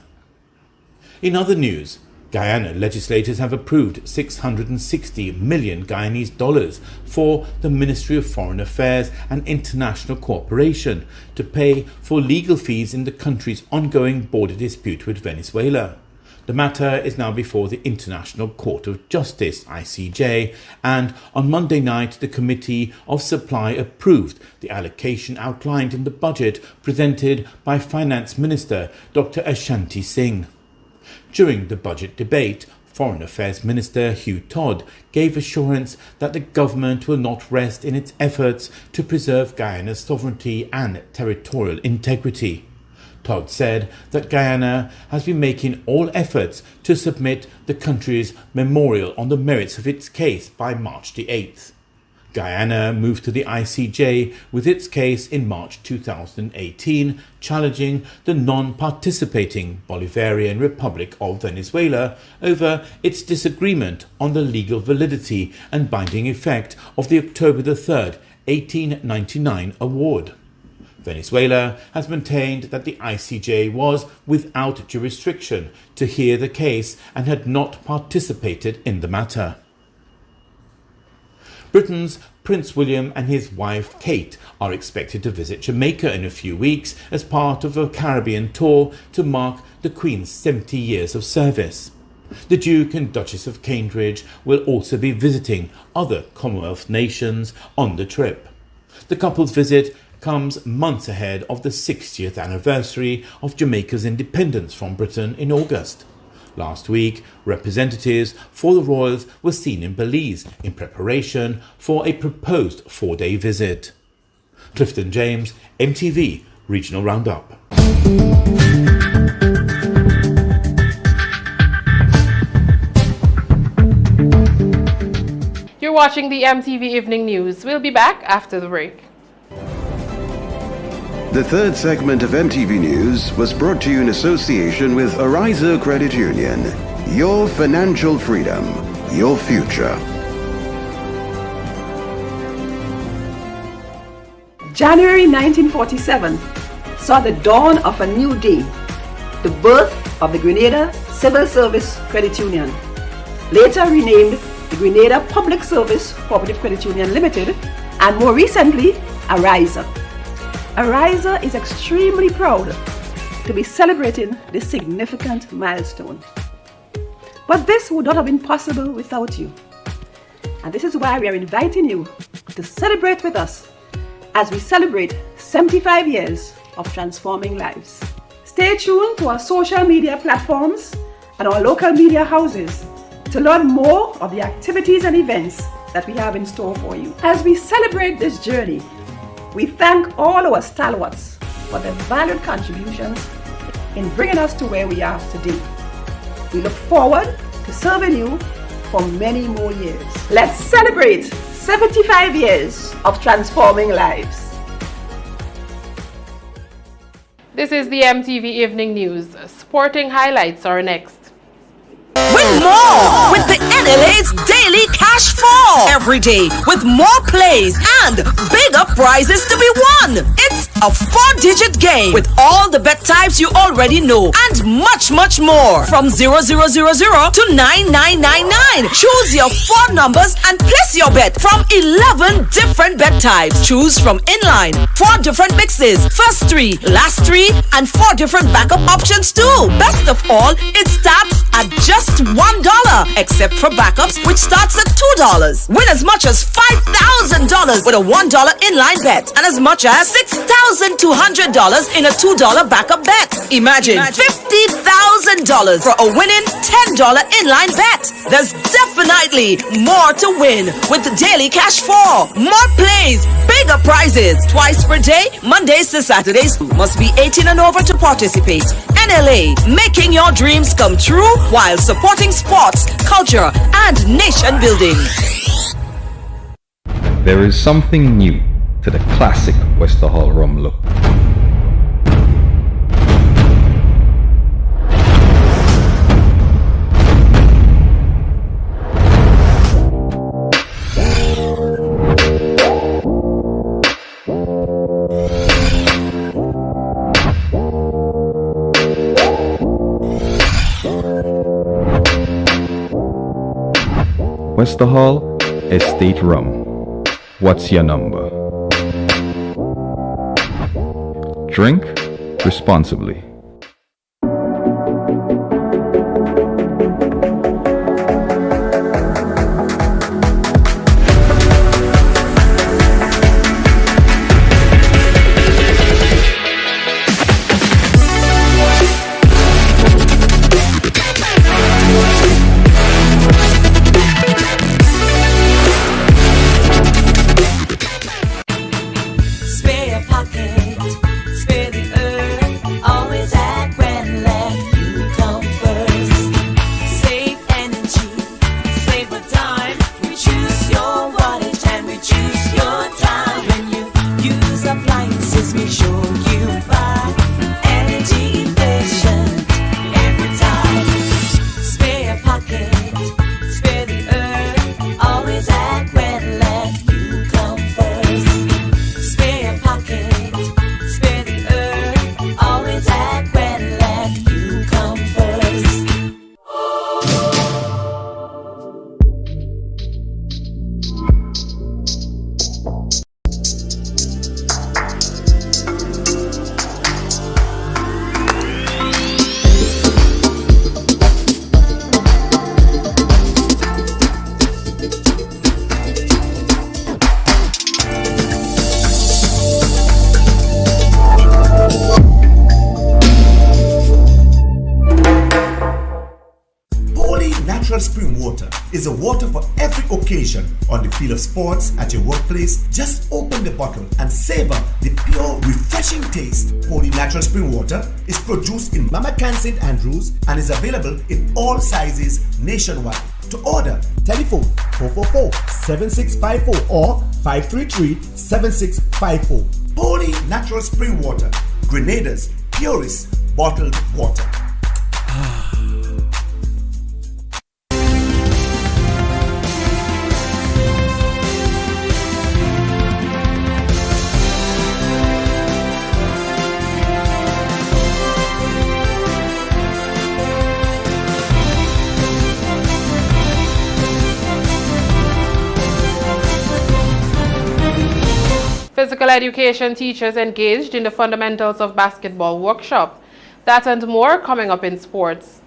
In other news, Guyana legislators have approved $660 million Guyanese dollars for the Ministry of Foreign Affairs and International Cooperation to pay for legal fees in the country's ongoing border dispute with Venezuela. The matter is now before the International Court of Justice, ICJ, and on Monday night the Committee of Supply approved the allocation outlined in the budget presented by Finance Minister Dr. Ashanti Singh. During the budget debate, Foreign Affairs Minister Hugh Todd gave assurance that the government will not rest in its efforts to preserve Guyana's sovereignty and territorial integrity. Todd said that Guyana has been making all efforts to submit the country's memorial on the merits of its case by March the 8th. Guyana moved to the ICJ with its case in March 2018, challenging the non-participating Bolivarian Republic of Venezuela over its disagreement on the legal validity and binding effect of the October 3, 1899 award. Venezuela has maintained that the ICJ was without jurisdiction to hear the case and had not participated in the matter. Britain's Prince William and his wife Kate are expected to visit Jamaica in a few weeks as part of a Caribbean tour to mark the Queen's 70 years of service. The Duke and Duchess of Cambridge will also be visiting other Commonwealth nations on the trip. The couple's visit comes months ahead of the 60th anniversary of Jamaica's independence from Britain in August. Last week, representatives for the royals were seen in Belize in preparation for a proposed 4-day visit. Clifton James, MTV Regional Roundup. You're watching the MTV Evening News. We'll be back after the break. The third segment of MTV News was brought to you in association with Ariza Credit Union. Your financial freedom, your future. January 1947 saw the dawn of a new day, the birth of the Grenada Civil Service Credit Union, later renamed the Grenada Public Service Cooperative Credit Union Limited, and more recently, Ariza. Ariza is extremely proud to be celebrating this significant milestone. But this would not have been possible without you. And this is why we are inviting you to celebrate with us as we celebrate 75 years of transforming lives. Stay tuned to our social media platforms and our local media houses to learn more of the activities and events that we have in store for you. As we celebrate this journey, we thank all our stalwarts for their valued contributions in bringing us to where we are today. We look forward to serving you for many more years. Let's celebrate 75 years of transforming lives. This is the MTV Evening News. Sporting highlights are next. Win more with the NLA's Daily Cash Fall. Every day with more plays and bigger prizes to be won. It's a 4-digit game with all the bet types you already know and much, much more. From 0000 to 9999. Choose your 4 numbers and place your bet from 11 different bet types. Choose from inline, 4 different mixes, first 3, last 3, and 4 different backup options too. Best of all, it starts at just $1, except for backups, which starts at $2. Win as much as $5,000 with a $1 inline bet and as much as $6,200 in a $2 backup bet. Imagine $50,000 for a winning $10 inline bet. There's definitely more to win with the Daily Cash 4. More plays, bigger prizes. Twice per day, Mondays to Saturdays. Must be 18 and over to participate. NLA, making your dreams come true while supporting sports, culture, and nation building. There is something new to the classic Wester Hall rum look. Wester Hall Estate Rum. What's your number? Drink responsibly. Is a water for every occasion. On the field of sports, at your workplace, just open the bottle and savor the pure, refreshing taste. Holy Natural Spring Water is produced in Mama Can St. Andrews and is available in all sizes nationwide. To order, telephone 444-7654 or 533-7654. Holy Natural Spring Water, Grenada's purest bottled water. Physical education teachers engaged in the fundamentals of basketball workshop. That and more coming up in sports.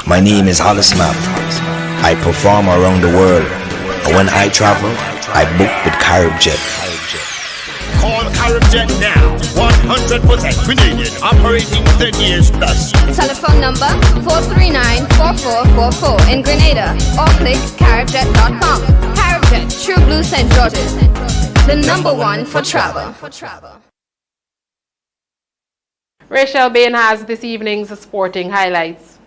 My name is Hollis Map. I perform around the world. And when I travel, I book with CaribJet. Call CaribJet now. 100% Grenadian, operating 10 years plus. Telephone number 439-4444 in Grenada or click caribjet.com. CaribJet, True Blue St. George's. The number one for travel. Rachel Bain has this evening's sporting highlights.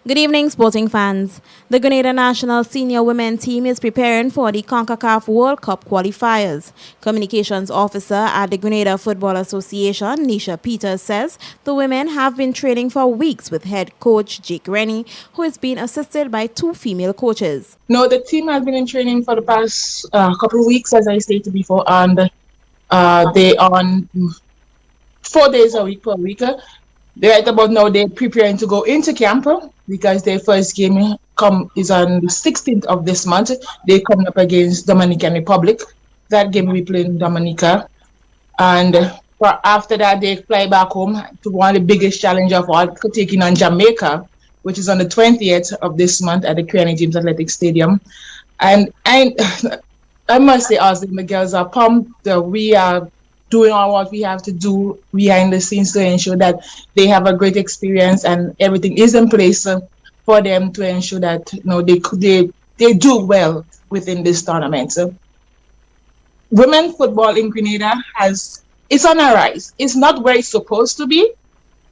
Good evening, sporting fans. The Grenada National Senior Women team is preparing for the CONCACAF World Cup qualifiers. Communications officer at the Grenada Football Association, Nisha Peters, says the women have been training for weeks with head coach Jake Rennie, who is being assisted by 2 female coaches. No, the team has been in training for the past couple of weeks, as I stated before, and they are on 4 days a week per week. Right about now, they're preparing to go into camp because their first game is on the 16th of this month. They're coming up against Dominican Republic. That game will be played in Dominica. And after that, they fly back home to one of the biggest challenge of all, taking on Jamaica, which is on the 20th of this month at the Carnegie James Athletic Stadium. And I must say, also, the girls are pumped. We are doing all what we have to do behind the scenes to ensure that they have a great experience and everything is in place for them to ensure that they do well within this tournament. Women football in Grenada it's on a rise. It's not where it's supposed to be,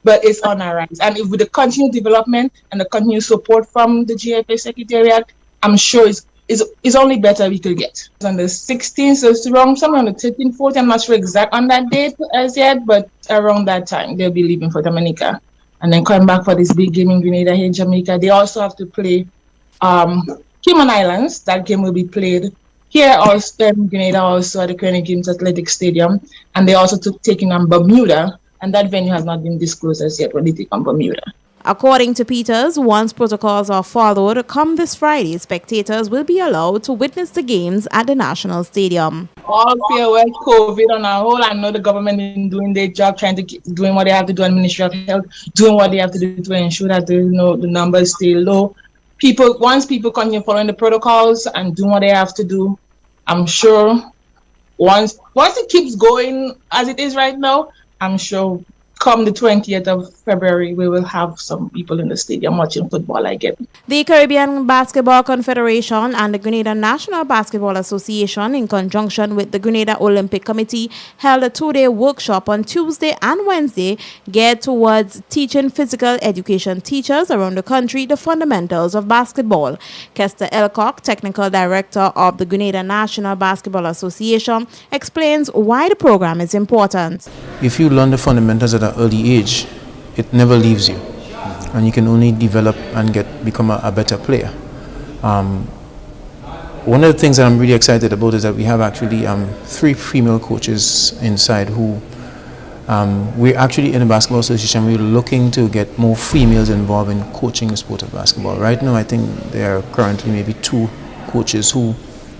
but it's on a rise. And with the continued development and the continued support from the GFA Secretariat, I'm sure it's only better we could get. It's on the 16th, so it's around somewhere on the 13th, 14th. I'm not sure exact on that date as yet, but around that time they'll be leaving for Dominica and then coming back for this big game in Grenada here in Jamaica. They also have to play Cayman Islands. That game will be played here also in Grenada, also at the Carnegie James Athletic Stadium, and they also taking on Bermuda, and that venue has not been disclosed as yet when they take on Bermuda. According to Peters, once protocols are followed, come this Friday, spectators will be allowed to witness the games at the National Stadium. All fear with COVID on our whole, I know the government is doing their job, doing what they have to do, and Ministry of Health doing what they have to do to ensure that the numbers stay low. Once people continue following the protocols and doing what they have to do, I'm sure once it keeps going as it is right now, I'm sure come the 20th of February, we will have some people in the stadium watching football again. The Caribbean Basketball Confederation and the Grenada National Basketball Association, in conjunction with the Grenada Olympic Committee, held a 2-day workshop on Tuesday and Wednesday geared towards teaching physical education teachers around the country the fundamentals of basketball. Kester Elcock, Technical Director of the Grenada National Basketball Association, explains why the program is important. If you learn the fundamentals at an early age, it never leaves you, and you can only develop and become a better player. One of the things that I'm really excited about is that we have actually 3 female coaches inside who we're actually in the Basketball Association. We're looking to get more females involved in coaching the sport of basketball. Right now, I think there are currently maybe 2 coaches who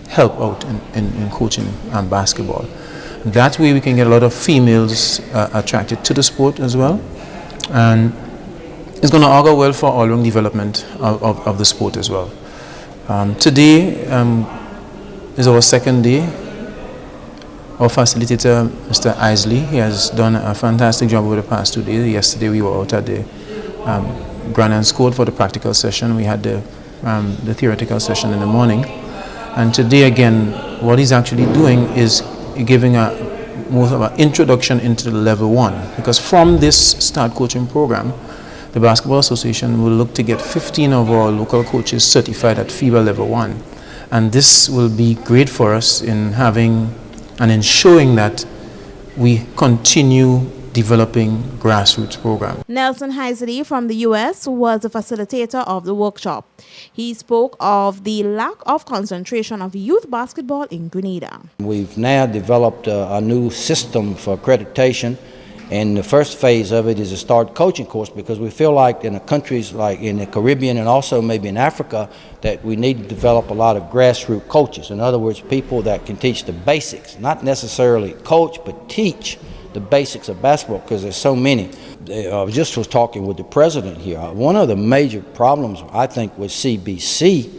help out in coaching basketball. That way we can get a lot of females attracted to the sport as well, and it's going to augur well for all-round development of the sport as well. Today is our second day. Our facilitator, Mr. Isley, he has done a fantastic job over the past 2 days. Yesterday we were out at the Grand and School for the practical session. We had the theoretical session in the morning, and today again what he's actually doing is giving more of an introduction into the level 1, because from this start coaching program, the Basketball Association will look to get 15 of our local coaches certified at FIBA level 1, and this will be great for us in having and ensuring that we continue developing grassroots program. Nelson Heisley from the U.S. was the facilitator of the workshop. He spoke of the lack of concentration of youth basketball in Grenada. We've now developed a new system for accreditation, and the first phase of it is a start coaching course, because we feel like in the countries like in the Caribbean and also maybe in Africa that we need to develop a lot of grassroots coaches. In other words, people that can teach the basics, not necessarily coach, but teach the basics of basketball, because there's so many. I just was talking with the president here. One of the major problems I think with CBC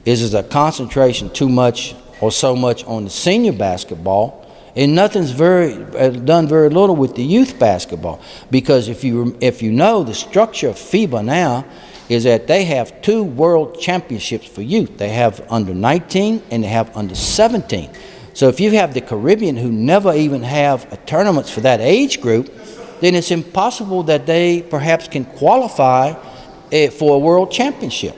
is a concentration too much or so much on the senior basketball, and nothing's done very little with the youth basketball. Because if you know the structure of FIBA now is that they have 2 world championships for youth. They have under 19 and they have under 17. So if you have the Caribbean who never even have tournaments for that age group, then it's impossible that they perhaps can qualify for a world championship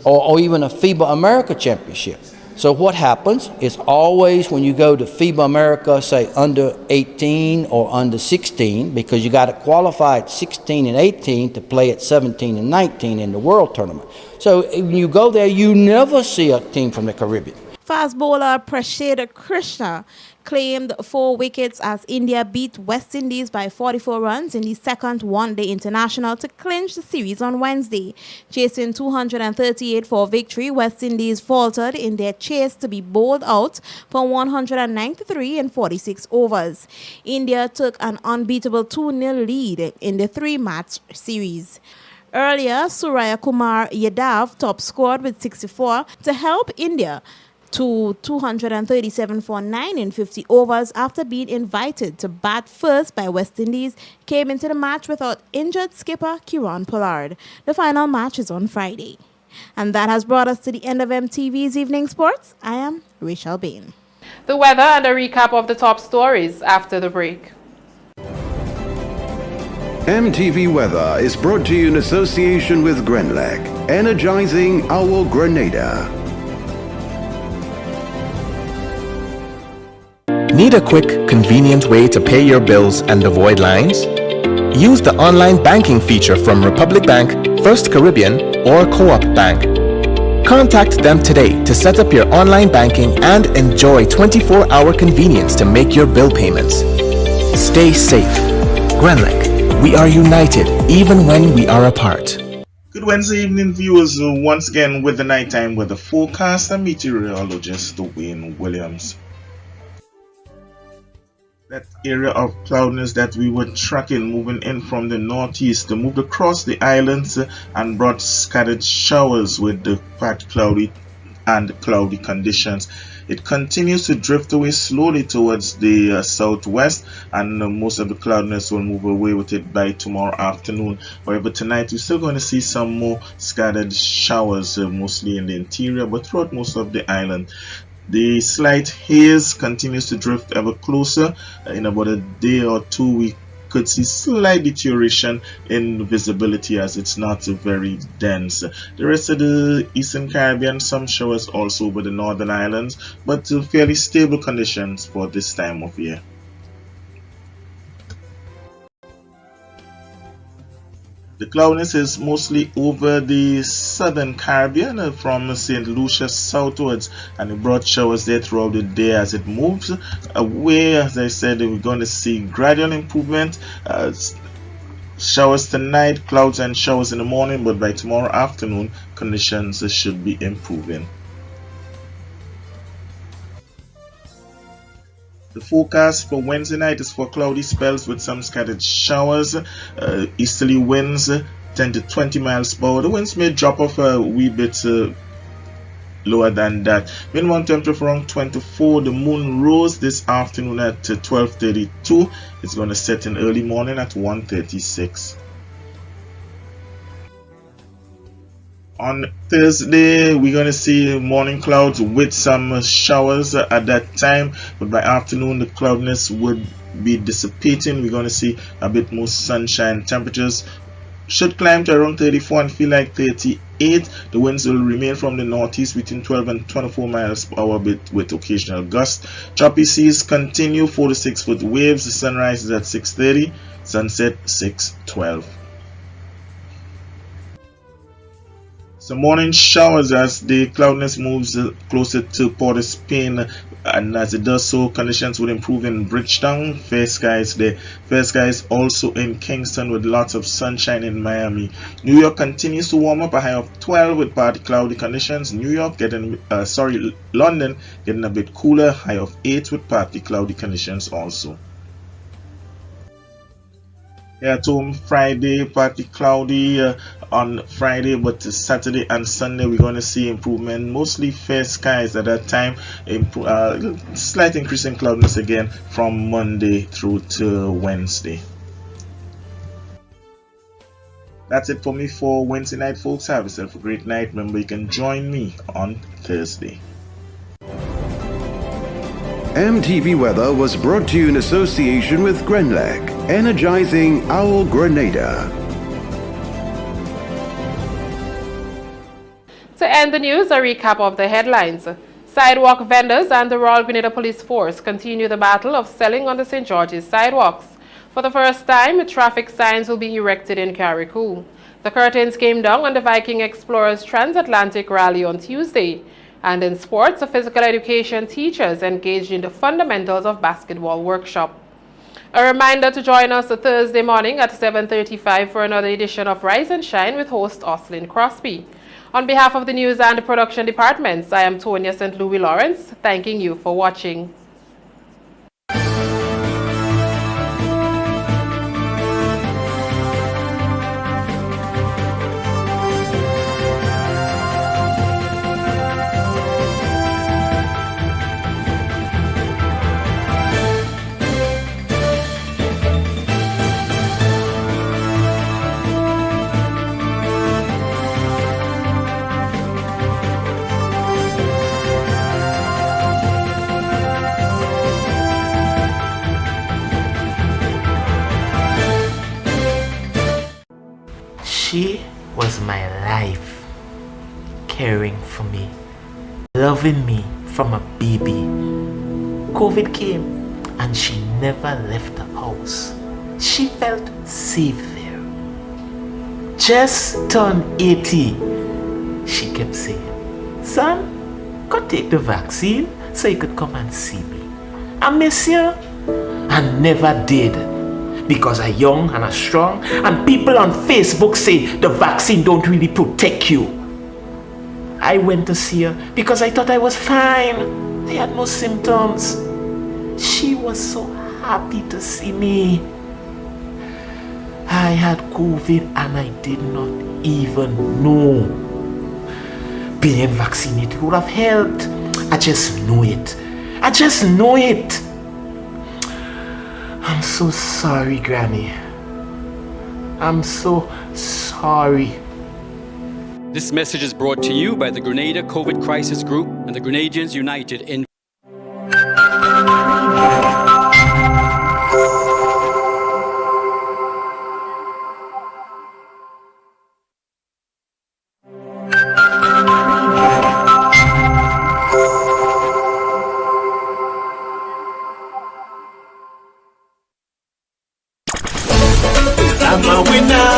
or even a FIBA America championship. So what happens is always when you go to FIBA America, say under 18 or under 16, because you got to qualify at 16 and 18 to play at 17 and 19 in the world tournament. So when you go there, you never see a team from the Caribbean. Fast bowler Prashad Krishna claimed 4 wickets as India beat West Indies by 44 runs in the second one-day international to clinch the series on Wednesday. Chasing 238 for victory, West Indies faltered in their chase to be bowled out for 193 in 46 overs. India took an unbeatable 2-0 lead in the 3-match series. Earlier, Surya Kumar Yadav top scored with 64 to help India to 237 for 9 in 50 overs after being invited to bat first by West Indies, came into the match without injured skipper Kieron Pollard. The final match is on Friday. And that has brought us to the end of MTV's Evening Sports. I am Rachel Bain. The weather and a recap of the top stories after the break. MTV Weather is brought to you in association with Grenlec, energizing our Grenada. Need a quick, convenient way to pay your bills and avoid lines? Use the online banking feature from Republic Bank, First Caribbean, or Co-op Bank. Contact them today to set up your online banking and enjoy 24-hour convenience to make your bill payments. Stay safe. Grenlec, we are united even when we are apart. Good Wednesday evening, viewers. Once again with the nighttime weather forecast and meteorologist Wayne Williams. That area of cloudiness that we were tracking moving in from the northeast moved across the islands and brought scattered showers with the quite cloudy and cloudy conditions. It continues to drift away slowly towards the southwest, and most of the cloudiness will move away with it by tomorrow afternoon. However, tonight we're still going to see some more scattered showers, mostly in the interior, but throughout most of the island. The slight haze continues to drift ever closer. In about a day or two, we could see slight deterioration in visibility as it's not very dense. The rest of the Eastern Caribbean, some showers also over the northern islands, but fairly stable conditions for this time of year. The cloudiness is mostly over the southern Caribbean from St. Lucia southwards, and it brought showers there throughout the day. As it moves away, as I said, we're going to see gradual improvement. Showers tonight, clouds and showers in the morning, but by tomorrow afternoon, conditions should be improving. The forecast for Wednesday night is for cloudy spells with some scattered showers. Easterly winds 10 to 20 miles per hour. The winds may drop off a wee bit lower than that. Minimum temperature for around 24. The moon rose this afternoon at 12:32. It's going to set in early morning at 1:36. On Thursday, we're going to see morning clouds with some showers at that time, but by afternoon the cloudiness would be dissipating. We're going to see a bit more sunshine. Temperatures should climb to around 34 and feel like 38. The winds will remain from the northeast between 12 and 24 miles per hour with occasional gusts. Choppy seas continue, 4 to 6 foot waves. The sunrise is at 6:30, sunset 6:12. Some morning showers as the cloudiness moves closer to Port of Spain, and as it does so, conditions will improve in Bridgetown. Fair skies there. Fair skies also in Kingston with lots of sunshine in Miami. New York continues to warm up, a high of 12 with partly cloudy conditions. London getting a bit cooler, high of 8 with partly cloudy conditions also. Here at home, Friday, partly cloudy on Friday, but Saturday and Sunday we're going to see improvement. Mostly fair skies at that time. Slight increase in cloudiness again from Monday through to Wednesday. That's it for me for Wednesday night, folks. Have yourself a great night. Remember, you can join me on Thursday. MTV Weather was brought to you in association with Grenlec, energizing our Grenada. To end the news, a recap of the headlines. Sidewalk vendors and the Royal Grenada Police Force continue the battle of selling on the St. George's sidewalks. For the first time, traffic signs will be erected in Carriacou. The curtains came down on the Viking Explorers Transatlantic Rally on Tuesday. And in sports, a physical education teachers engaged in the fundamentals of basketball workshop. A reminder to join us Thursday morning at 7:35 for another edition of Rise and Shine with host Oslin Crosby. On behalf of the news and the production departments, I am Tonya St. Louis Lawrence, thanking you for watching. She was my life, caring for me, loving me from a baby. COVID came and she never left the house. She felt safe there. Just turned 80. She kept saying, "Son, go take the vaccine so you could come and see me. I miss you." And never did. Because I'm young and I'm strong, and people on Facebook say the vaccine don't really protect you. I went to see her because I thought I was fine. I had no symptoms. She was so happy to see me. I had COVID and I did not even know. Being vaccinated would have helped. I just know it. I just know it. I'm so sorry, Granny. I'm so sorry. This message is brought to you by the Grenada COVID Crisis Group and the Grenadians United in I'm a winner,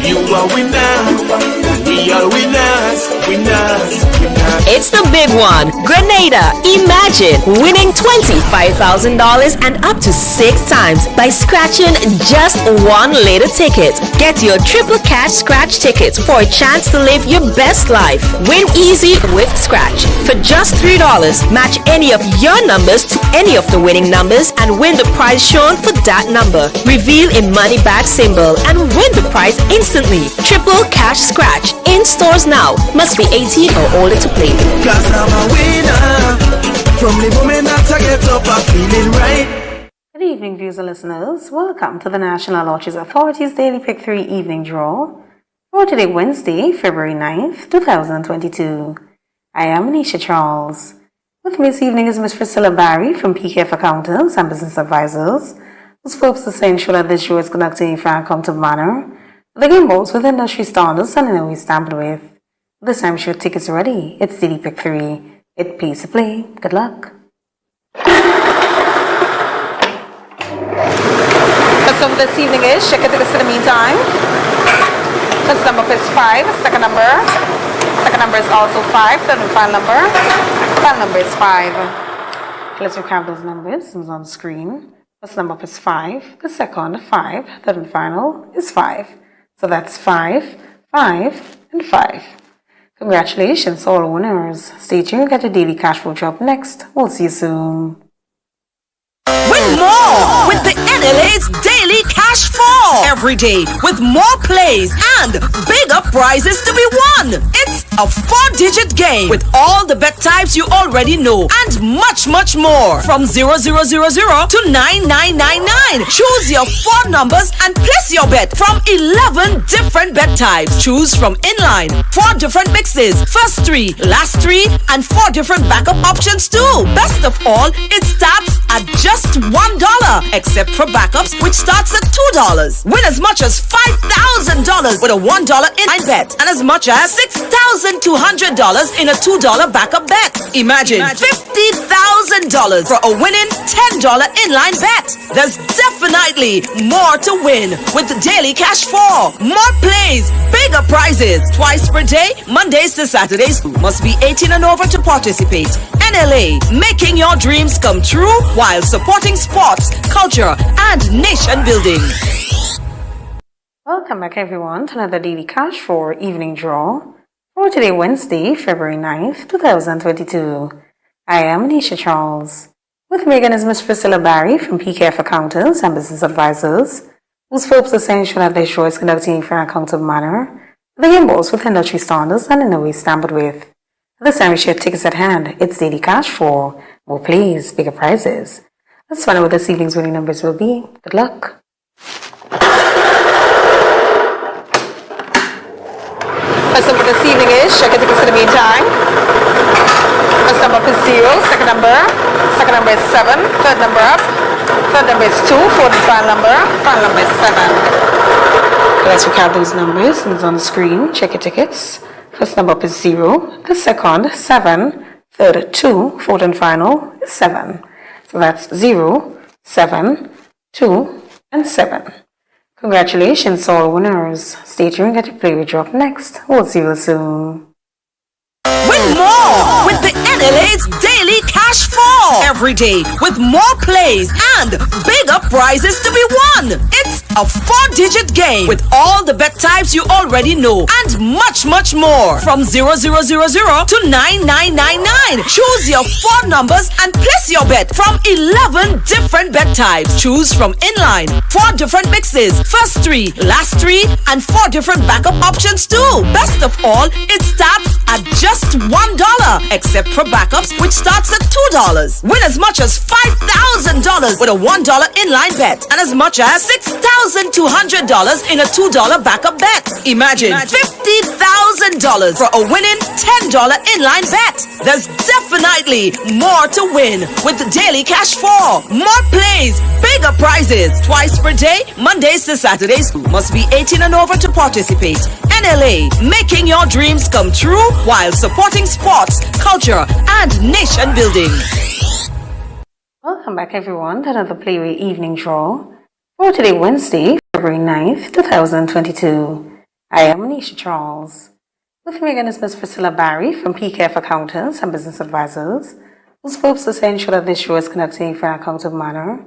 you are winner, we are winners, winners, winners. It's the big one. Grenada, imagine winning $25,000 and up to 6 times by scratching just one little ticket. Get your triple cash scratch tickets for a chance to live your best life. Win easy with Scratch. For just $3, match any of your numbers to any of the winning numbers and win the prize shown for that number. Reveal a money bag symbol and win the prize instantly. Triple cash scratch. In stores now. Must be 18 or older to play. Cause I'm a winner. From the moment that I get up, I'm feeling right. Good evening, viewers and listeners. Welcome to the National Lotteries Authority's Daily Pick 3 Evening Draw for today, Wednesday, February 9th, 2022. I am Anisha Charles. With me this evening is Ms. Priscilla Barry from PKF Accountants and Business Advisors, whose purpose is to ensure that this show is conducted in a fair and accountable manner, the game balls with industry standards and in a way stamped with. This time, show tickets ready. It's Daily Pick 3. It pays to play. Good luck. First over this evening is check your tickets in the meantime. First number is 5. Second number is also 5. Third and final number. Final number is 5. Let's recap those numbers. It's on the screen. First number is 5. The second, 5. Third and final is 5. So that's 5, 5, and 5. Congratulations, all winners. Stay tuned, get your daily cash flow drop next. We'll see you soon. Win more with the NLA's Daily Cash Fall every day with more plays and bigger prizes to be won. It's a 4-digit game with all the bet types you already know and much, much more. From 0000 to 9999. Choose your 4 numbers and place your bet from 11 different bet types. Choose from inline, 4 different mixes, first 3, last 3, and 4 different backup options too. Best of all, it starts at just $1, except for backups, which starts at $2. Win as much as $5,000 with a $1 inline bet and as much as $6,200 in a $2 backup bet. Imagine $50,000 for a winning $10 inline bet. There's definitely more to win with the Daily Cash 4. More plays, bigger prizes. Twice per day, Mondays to Saturdays. Must be 18 and over to participate. NLA, making your dreams come true while supporting sports, culture, and nation building. Welcome back everyone to another Daily Cash 4 evening draw for today Wednesday, February 9th, 2022. I am Nisha Charles. With Megan is Miss Priscilla Barry from PKF Accountants and Business Advisors, whose folks are essential that their show is conducting in a fair and accountable manner. The game balls with industry standards and in no way tampered with. This time we share tickets at hand. It's Daily Cash 4. More plays, bigger prizes. Let's find out what this evening's winning numbers will be. Good luck. First number this evening is, check your tickets in the meantime. First number is 0, second number is 7, third number up, third number is 2, fourth and final number is 7. Let's recap those numbers, and it's on the screen. Check your tickets. First number up is 0, the second 7, third 2, fourth and final is 7. So that's 0, 7, 2, and 7. Congratulations all winners. Stay tuned, get your play we drop next. We'll see you soon. Win more with the NLA's Daily Cash 4 every day with more plays and bigger prizes to be won. It's a 4-digit game with all the bet types you already know and much more from 0000 to 9999. Choose your 4 numbers and place your bet from 11 different bet types. Choose from inline, 4 different mixes, first 3, last 3, and 4 different backup options too. Best of all, it starts at just $1, except for backups, which starts at $2. Win as much as $5,000 with a $1 inline bet and as much as $6,200 in a $2 backup bet. Imagine $50,000 for a winning $10 inline bet. There's definitely more to win with the Daily Cash 4. More plays, bigger prizes. Twice per day, Mondays to Saturdays. Must be 18 and over to participate. NLA, making your dreams come true while supporting sports, culture, and nation building. Welcome back everyone to another Playway evening draw for today Wednesday, February 9th, 2022. I am Anisha Charles. With me again is Miss Priscilla Barry from PKF Accountants and Business Advisors, whose purpose is to ensure that this show is conducted in a fair and accountable manner.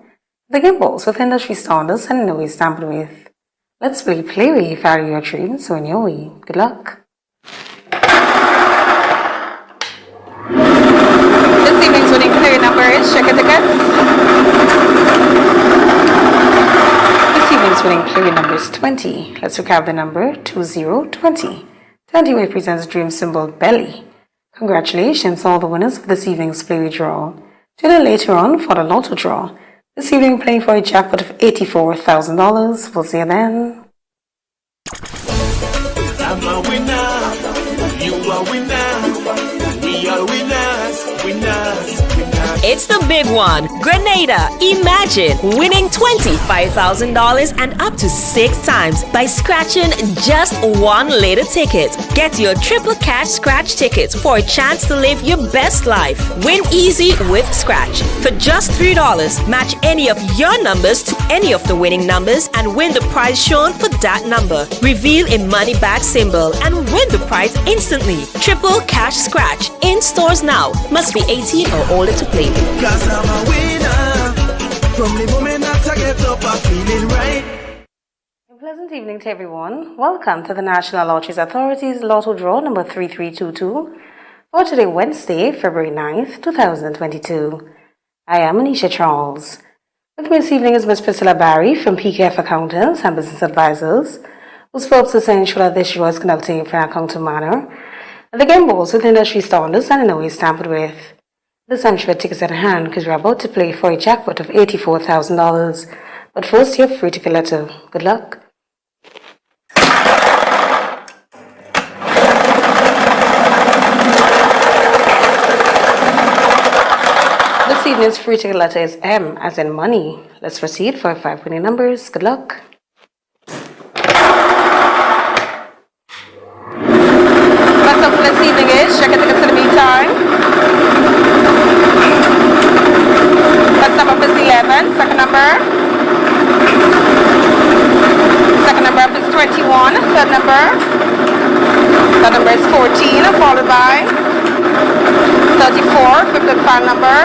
The game balls with industry standards and in no way tampered with. Let's play Playway, follow your dreams, win your way. Good luck. This evening's winning player number is, check your tickets. This evening's winning player number is 20. Let's recap the number 2020. 20 represents dream symbol belly. Congratulations all the winners of this evening's playway draw. Tune in later on for the lotto draw. This evening playing for a jackpot of $84,000. We'll see you then. I'm a winner, you are winner, we are winners, winners. It's the big one. Grenada. Imagine winning $25,000 and up to 6 times by scratching just one later ticket. Get your triple cash scratch tickets for a chance to live your best life. Win easy with Scratch. For just $3, match any of your numbers to any of the winning numbers and win the prize shown for that number. Reveal a money back symbol and win the prize instantly. Triple cash scratch. In stores now. Must be 18 or older to play. Cause I'm a winner. From the moment that I get up, I'm feeling right. A pleasant evening to everyone. Welcome to the National Lotteries Authority's Lotto Draw number 3322 for today Wednesday, February 9th, 2022. I am Anisha Charles. With me this evening is Miss Priscilla Barry from PKF Accountants and Business Advisors, whose purpose is to ensure that this show is conducted in a fair and accountable manner. The game balls with industry standards and in no way tampered with. This time you should have tickets at hand because we're about to play for a jackpot of $84,000. But first, you're free to get a letter. Good luck. This evening's free ticket letter is M as in money. Let's proceed for 5 winning numbers. Good luck. First up for this evening is check your tickets in the meantime. First number is 11. Second number. Second number up is 21. Third number. Third number is 14, followed by 34. Fifth and final number.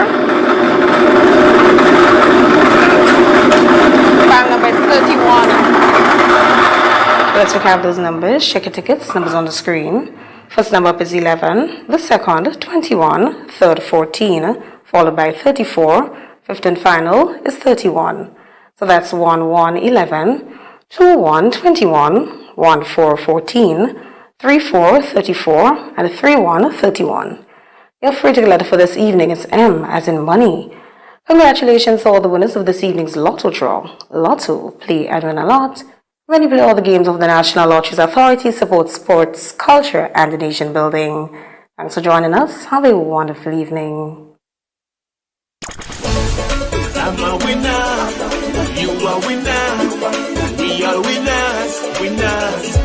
Final number is 31. Let's recap those numbers. Check your tickets. Numbers on the screen. First number up is 11. The second, 21. Third, 14. Followed by 34. Fifth and final is 31. So that's 1, 1, 11. 2, 1, 21. 1, 4, 14. 3, 4, 34. And 3, 1, 31. Your free ticket letter for this evening is M as in money. Congratulations to all the winners of this evening's Lotto draw. Lotto, play and win a lot. When you play all the games of the National Lotteries Authority, support sports, culture, and the nation building. Thanks for joining us. Have a wonderful evening. I'm a winner, you are winner, we are winners, winners.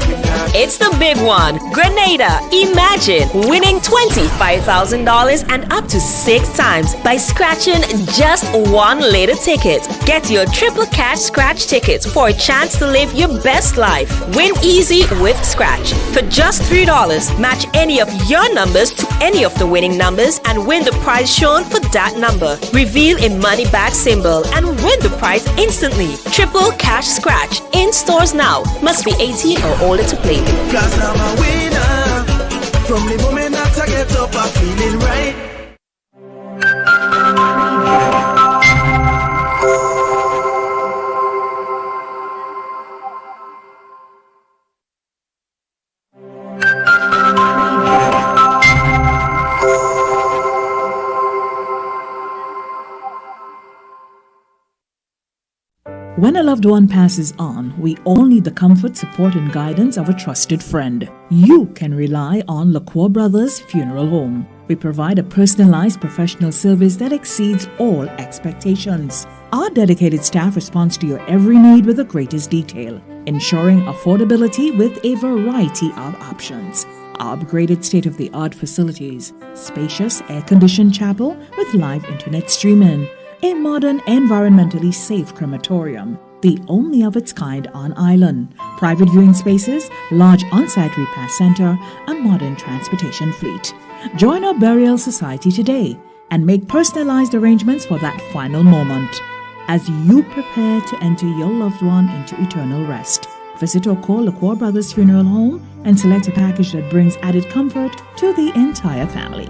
It's the big one. Grenada. Imagine winning $25,000 and up to 6 times by scratching just one later ticket. Get your triple cash scratch tickets for a chance to live your best life. Win easy with Scratch. For just $3, match any of your numbers to any of the winning numbers and win the prize shown for that number. Reveal a money back symbol and win the prize instantly. Triple cash scratch. In stores now. Must be 18 or older to play. Cause I'm a winner. From the moment that I get up, I'm feeling right. When a loved one passes on, we all need the comfort, support, and guidance of a trusted friend. You can rely on LaCour Brothers Funeral Home. We provide a personalized professional service that exceeds all expectations. Our dedicated staff responds to your every need with the greatest detail, ensuring affordability with a variety of options. Our upgraded state-of-the-art facilities, spacious air-conditioned chapel with live internet streaming, a modern, environmentally safe crematorium, the only of its kind on island, private viewing spaces, large on-site repast center, a modern transportation fleet. Join our burial society today and make personalized arrangements for that final moment. As you prepare to enter your loved one into eternal rest, visit or call LaCour Brothers Funeral Home and select a package that brings added comfort to the entire family.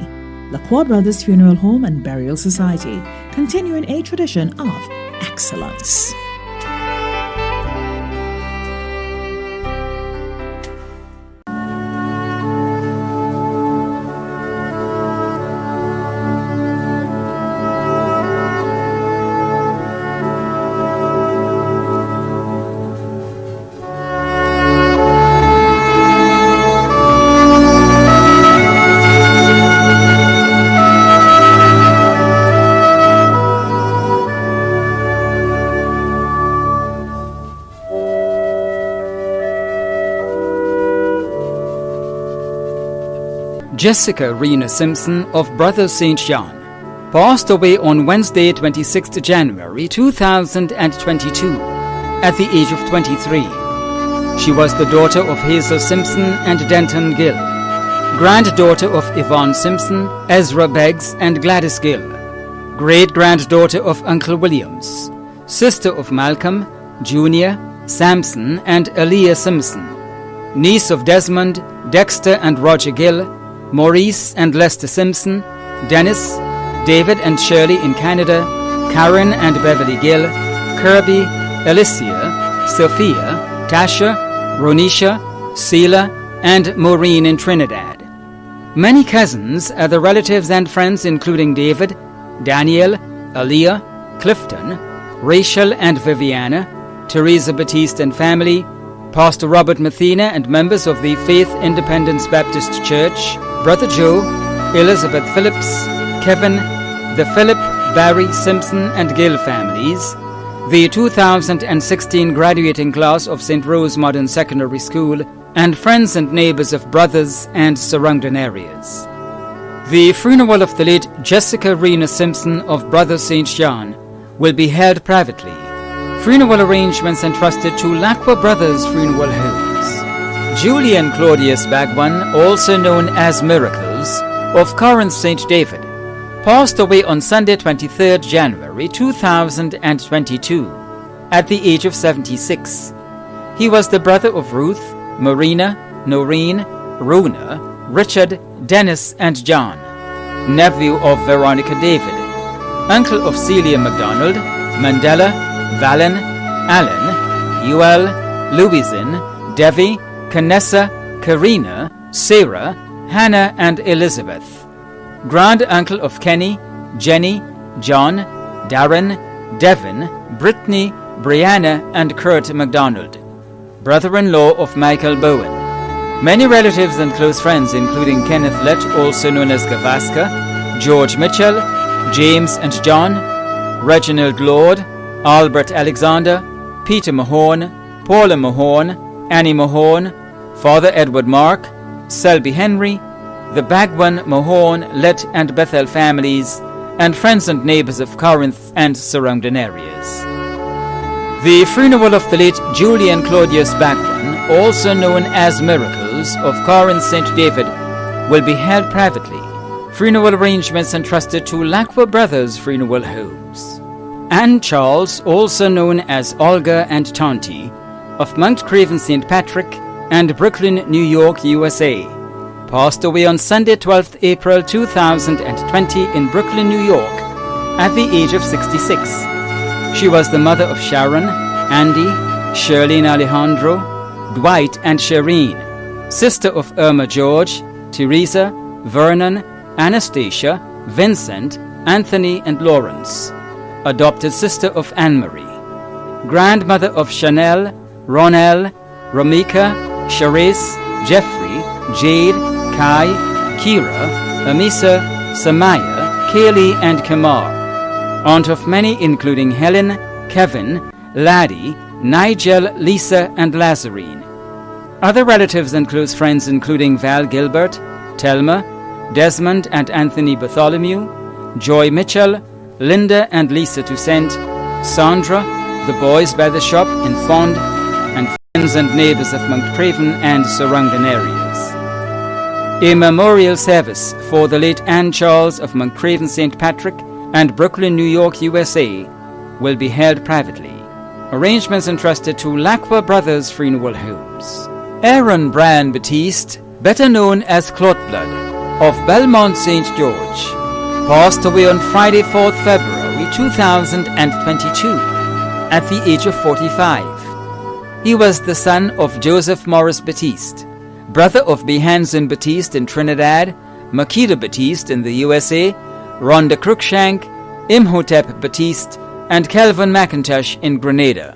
LaCour Brothers Funeral Home and Burial Society, continuing a tradition of excellence. Jessica Rena Simpson of Brothers St. John passed away on Wednesday, 26th January 2022 at the age of 23. She was the daughter of Hazel Simpson and Denton Gill, granddaughter of Yvonne Simpson, Ezra Beggs and Gladys Gill, great-granddaughter of Uncle Williams, sister of Malcolm, Junior, Sampson and Aaliyah Simpson, niece of Desmond, Dexter and Roger Gill, Maurice and Lester Simpson, Dennis, David and Shirley in Canada, Karen and Beverly Gill, Kirby, Alicia, Sophia, Tasha, Ronisha, Seela, and Maureen in Trinidad. Many cousins, other relatives and friends including David, Daniel, Aaliyah, Clifton, Rachel and Viviana, Teresa Batiste and family, Pastor Robert Mathena and members of the Faith Independence Baptist Church, Brother Joe, Elizabeth Phillips, Kevin, the Philip Barry, Simpson, and Gill families, the 2016 graduating class of St. Rose Modern Secondary School, and friends and neighbors of Brothers and surrounding areas. The funeral of the late Jessica Rena Simpson of Brothers St. John will be held privately. Funeral arrangements entrusted to Lacqua Brothers Funeral Homes. Julian Claudius Bagwan, also known as Miracles, of Corinth St. David, passed away on Sunday 23rd January 2022 at the age of 76. He was the brother of Ruth, Marina, Noreen, Rona, Richard, Dennis, and John, nephew of Veronica David, uncle of Celia MacDonald, Mandela, Valen, Alan, Yuel, Louisin, Devi, Canessa, Karina, Sarah, Hannah, and Elizabeth, grand-uncle of Kenny, Jenny, John, Darren, Devin, Brittany, Brianna, and Kurt MacDonald, brother-in-law of Michael Bowen. Many relatives and close friends, including Kenneth Lett, also known as Gavaska, George Mitchell, James and John, Reginald Lord, Albert Alexander, Peter Mahone, Paula Mahone, Annie Mahone, Father Edward Mark, Selby Henry, the Bagwan, Mahone, Lett, and Bethel families, and friends and neighbors of Corinth and surrounding areas. The funeral of the late Julian Claudius Bagwan, also known as Miracles, of Corinth St. David, will be held privately. Funeral arrangements entrusted to Lacqua Brothers Funeral Homes. Anne Charles, also known as Olga and Tonti, of Mount Craven St. Patrick and Brooklyn, New York, USA, passed away on Sunday 12th April 2020 in Brooklyn, New York, at the age of 66. She was the mother of Sharon, Andy, Shirley and Alejandro, Dwight and Shireen, sister of Irma George, Teresa, Vernon, Anastasia, Vincent, Anthony and Lawrence, adopted sister of Anne-Marie, grandmother of Chanel, Ronelle, Ramika, Charisse, Jeffrey, Jade, Kai, Kira, Amisa, Samaya, Kaylee and Kamar, aunt of many including Helen, Kevin, Laddie, Nigel, Lisa and Lazarine. Other relatives and close friends including Val Gilbert, Telma, Desmond and Anthony Bartholomew, Joy Mitchell, Linda and Lisa Toussaint, Sandra, the boys by the shop in Fond, and friends and neighbors of Mount Craven and surrounding areas. A memorial service for the late Anne Charles of Mount Craven St. Patrick and Brooklyn, New York, USA, will be held privately. Arrangements entrusted to Lacqua Brothers Funeral Homes. Aaron Brian Batiste, better known as Clotblood, of Belmont St. George, passed away on Friday, 4th February 2022, at the age of 45. He was the son of Joseph Morris Batiste, brother of Behansen Batiste in Trinidad, Makeda Batiste in the USA, Rhonda Cruikshank, Imhotep Batiste, and Kelvin McIntosh in Grenada,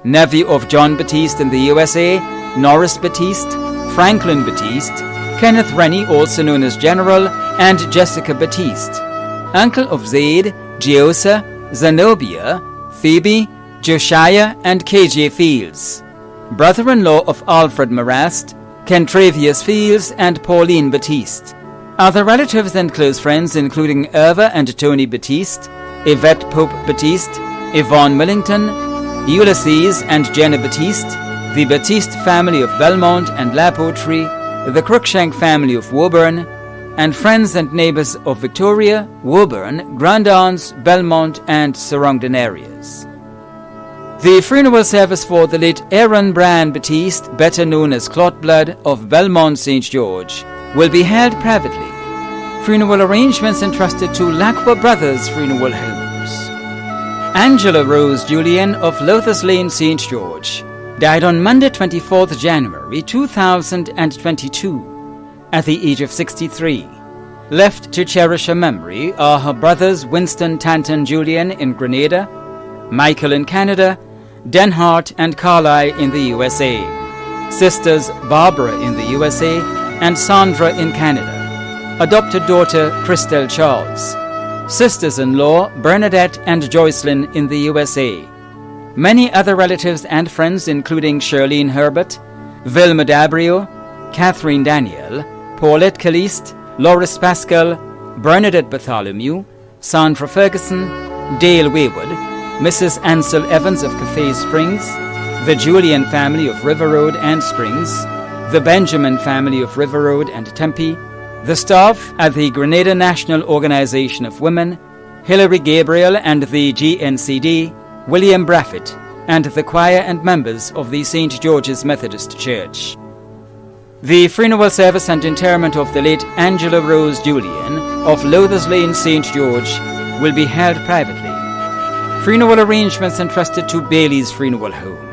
nephew of John Batiste in the USA, Norris Batiste, Franklin Batiste, Kenneth Rennie, also known as General, and Jessica Batiste, uncle of Zaid, Jeosa, Zenobia, Phoebe, Josiah, and KJ Fields, brother-in-law of Alfred Marast, Kentravius Fields, and Pauline Batiste. Other relatives and close friends including Irva and Tony Batiste, Yvette Pope Batiste, Yvonne Millington, Ulysses and Jenna Batiste, the Batiste family of Belmont and La Poterie, the Cruikshank family of Woburn, and friends and neighbors of Victoria, Woburn, Grand Anse, Belmont, and surrounding areas. The funeral service for the late Aaron Brian Batiste, better known as Clotblood, of Belmont St. George, will be held privately. Funeral arrangements entrusted to Lacqua Brothers Funeral Homes. Angela Rose Julian of Lothers Lane, St. George, died on Monday 24th January 2022 at the age of 63. Left to cherish her memory are her brothers Winston Tanton Julian in Grenada, Michael in Canada, Denhart and Carlisle in the USA, sisters Barbara in the USA and Sandra in Canada, adopted daughter Christelle Charles, sisters-in-law Bernadette and Joycelyn in the USA. Many other relatives and friends including Shirlene Herbert, Vilma Dabrio, Catherine Daniel, Paulette Caliste, Loris Pascal, Bernadette Bartholomew, Sandra Ferguson, Dale Waywood, Mrs. Ansel Evans of Cathay Springs, the Julian family of River Road and Springs, the Benjamin family of River Road and Tempe, the staff at the Grenada National Organization of Women, Hilary Gabriel and the GNCD, William Braffett, and the choir and members of the St. George's Methodist Church. The funeral service and interment of the late Angela Rose Julian of Lothers Lane, St. George, will be held privately. Funeral arrangements entrusted to Bailey's Funeral Home.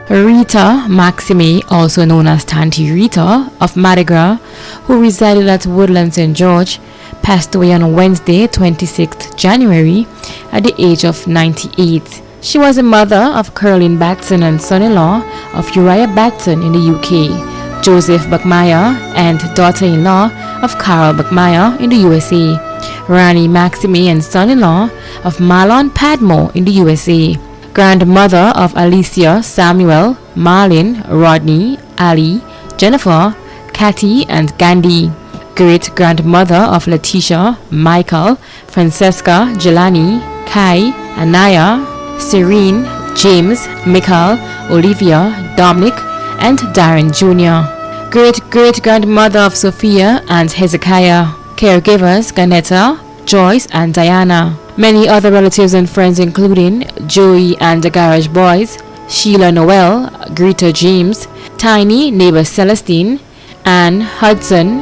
Rita Maxime, also known as Tanti Rita of Mardi Gras, who resided at Woodland St. George, passed away on Wednesday, 26th January, at the age of 98. She was the mother of Caroline Batson and son-in-law of Uriah Batson in the UK, Joseph Buckmeyer, and daughter-in-law of Carol Buckmeyer in the USA, Rani Maxime and son-in-law of Marlon Padmore in the USA, grandmother of Alicia, Samuel, Marlin, Rodney, Ali, Jennifer, Kathy, and Gandhi, great-grandmother of Letitia, Michael, Francesca, Jelani, Kai, Anaya, Serene, James, Michael, Olivia, Dominic, and Darren Jr., great-great-grandmother of Sophia and Hezekiah, caregivers Ganetta, Joyce, and Diana. Many other relatives and friends including Joey and the Garage Boys, Sheila Noel, Greta James, Tiny, neighbor Celestine, Anne Hudson,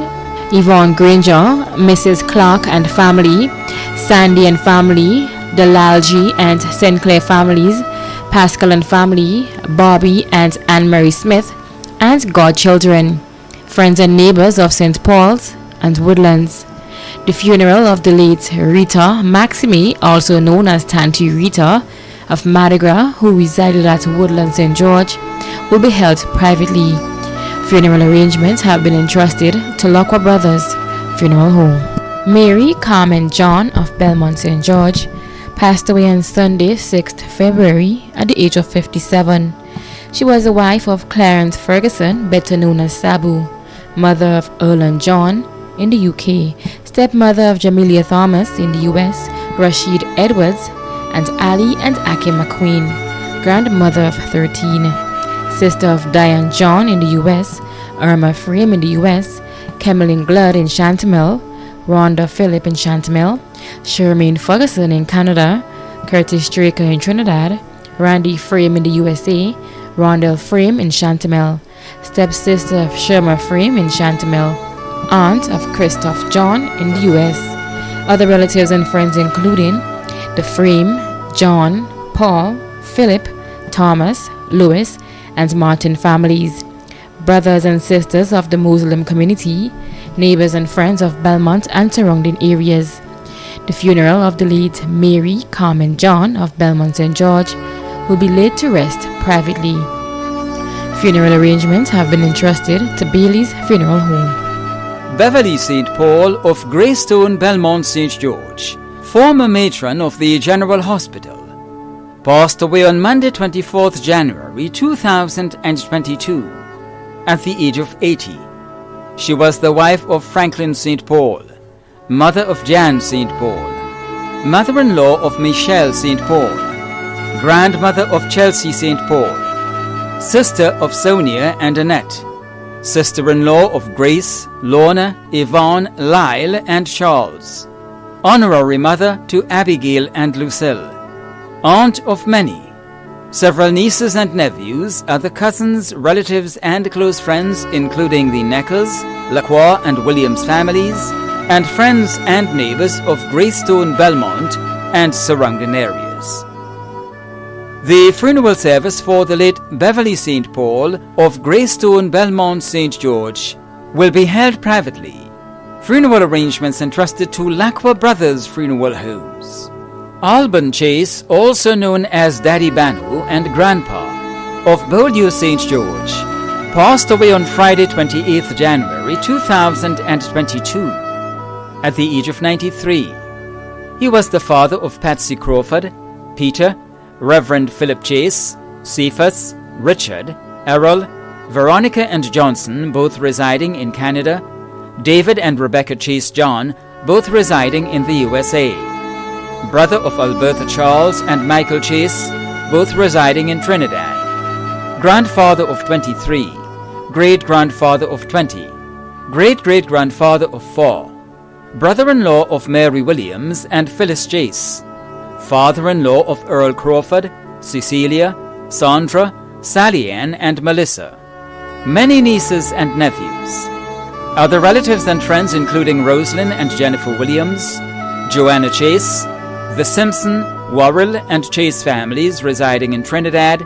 Yvonne Granger, Mrs. Clark and family, Sandy and family, the Lalji and St. Clair families, Pascal and family, Bobby and Anne-Marie Smith, and godchildren, friends and neighbors of St. Paul's and Woodlands. The funeral of the late Rita Maxime, also known as Tanti Rita of Mardi Gras, who resided at Woodland St. George, will be held privately. Funeral arrangements have been entrusted to Lockwar Brothers Funeral Home. Mary Carmen John of Belmont St. George passed away on Sunday, 6th February, at the age of 57. She was the wife of Clarence Ferguson, better known as Sabu, mother of Earl and John in the UK, stepmother of Jamelia Thomas in the US, Rashid Edwards, and Ali and Aki McQueen, grandmother of 13, sister of Diane John in the US, Irma Frame in the US, Kemmeline Gludd in Chantemille, Rhonda Phillip in Chantemille, Charmaine Ferguson in Canada, Curtis Draker in Trinidad, Randy Frame in the USA, Rondell Frame in Chantemille, stepsister of Sherma Frame in Chantemille, aunt of Christoph John in the US. Other relatives and friends including the Frame, John, Paul, Philip, Thomas, Louis, and Martin families, brothers and sisters of the Muslim community, neighbors and friends of Belmont and surrounding areas. The funeral of the late Mary Carmen John of Belmont St. George will be laid to rest privately. Funeral arrangements have been entrusted to Bailey's Funeral Home. Beverly St. Paul of Greystone, Belmont St. George, former matron of the General Hospital, passed away on Monday 24th January 2022 at the age of 80. She was the wife of Franklin St. Paul, mother of Jan St. Paul, mother-in-law of Michelle St. Paul, grandmother of Chelsea St. Paul, sister of Sonia and Annette, sister-in-law of Grace, Lorna, Yvonne, Lyle, and Charles, honorary mother to Abigail and Lucille, aunt of many. Several nieces and nephews, other cousins, relatives, and close friends, including the Neckers, Lacroix, and Williams families, and friends and neighbors of Greystone, Belmont, and surrounding areas. The funeral service for the late Beverly St. Paul of Greystone, Belmont, St. George will be held privately. Funeral arrangements entrusted to Lacroix Brothers Funeral Homes. Alban Chase, also known as Daddy Banu and Grandpa of Beaulieu St. George, passed away on Friday 28th January 2022 at the age of 93. He was the father of Patsy Crawford, Peter, Reverend Philip Chase, Cephas, Richard, Errol, Veronica and Johnson, both residing in Canada, David and Rebecca Chase John, both residing in the USA, brother of Alberta Charles and Michael Chase, both residing in Trinidad, grandfather of 23, great-grandfather of 20, great-great-grandfather of 4, brother-in-law of Mary Williams and Phyllis Chase, father-in-law of Earl Crawford, Cecilia, Sandra, Sally Ann, and Melissa, many nieces and nephews. Other relatives and friends including Rosalind and Jennifer Williams, Joanna Chase, the Simpson, Worrell, and Chase families residing in Trinidad,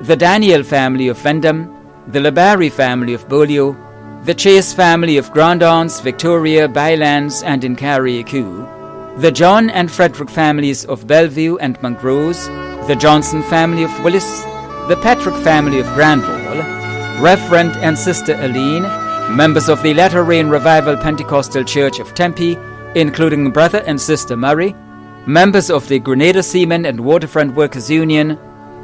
the Daniel family of Vendham, the LeBarry family of Beaulieu, the Chase family of Grandance, Victoria, Bylands, and in Carriacou, the John and Frederick families of Bellevue and Montrose, the Johnson family of Willis, the Patrick family of Grandwall, Reverend and Sister Aline, members of the Latter Rain Revival Pentecostal Church of Tempe, including Brother and Sister Murray, members of the Grenada Seamen and Waterfront Workers Union,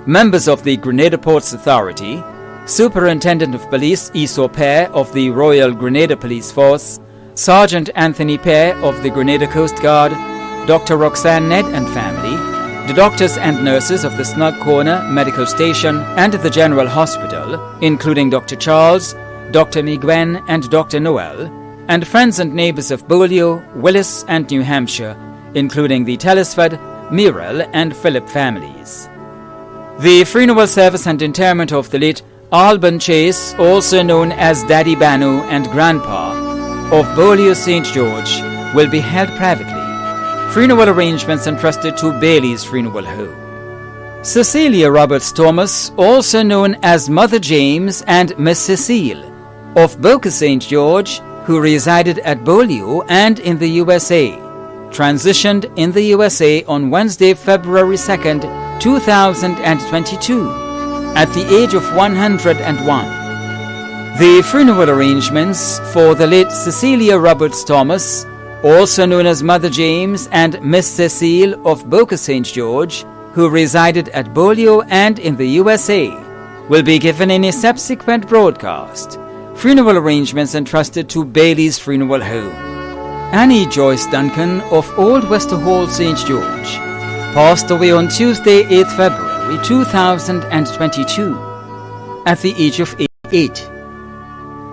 members of the Grenada Ports Authority, Superintendent of Police Esau Pear of the Royal Grenada Police Force, Sergeant Anthony Pear of the Grenada Coast Guard, Dr. Roxanne Ned and family, the doctors and nurses of the Snug Corner Medical Station and the General Hospital, including Dr. Charles, Dr. Migwen, and Dr. Noel, and friends and neighbors of Beaulieu, Willis, and New Hampshire, including the Telesford, Murrell, and Phillip families. The funeral service and interment of the late Alban Chase, also known as Daddy Banu and Grandpa, of Beaulieu St. George, will be held privately. Funeral arrangements entrusted to Bailey's Funeral Home. Cecilia Roberts Thomas, also known as Mother James and Miss Cecile, of Boca St. George, who resided at Beaulieu and in the USA, transitioned in the USA on Wednesday, February 2nd, 2022, at the age of 101. The funeral arrangements for the late Cecilia Roberts Thomas, also known as Mother James and Miss Cecile of Boca St. George, who resided at Beaulieu and in the USA, will be given in a subsequent broadcast. Funeral arrangements entrusted to Bailey's Funeral Home. Annie Joyce Duncan of Old Wester Hall, St. George, passed away on Tuesday, 8th February 2022, at the age of 88.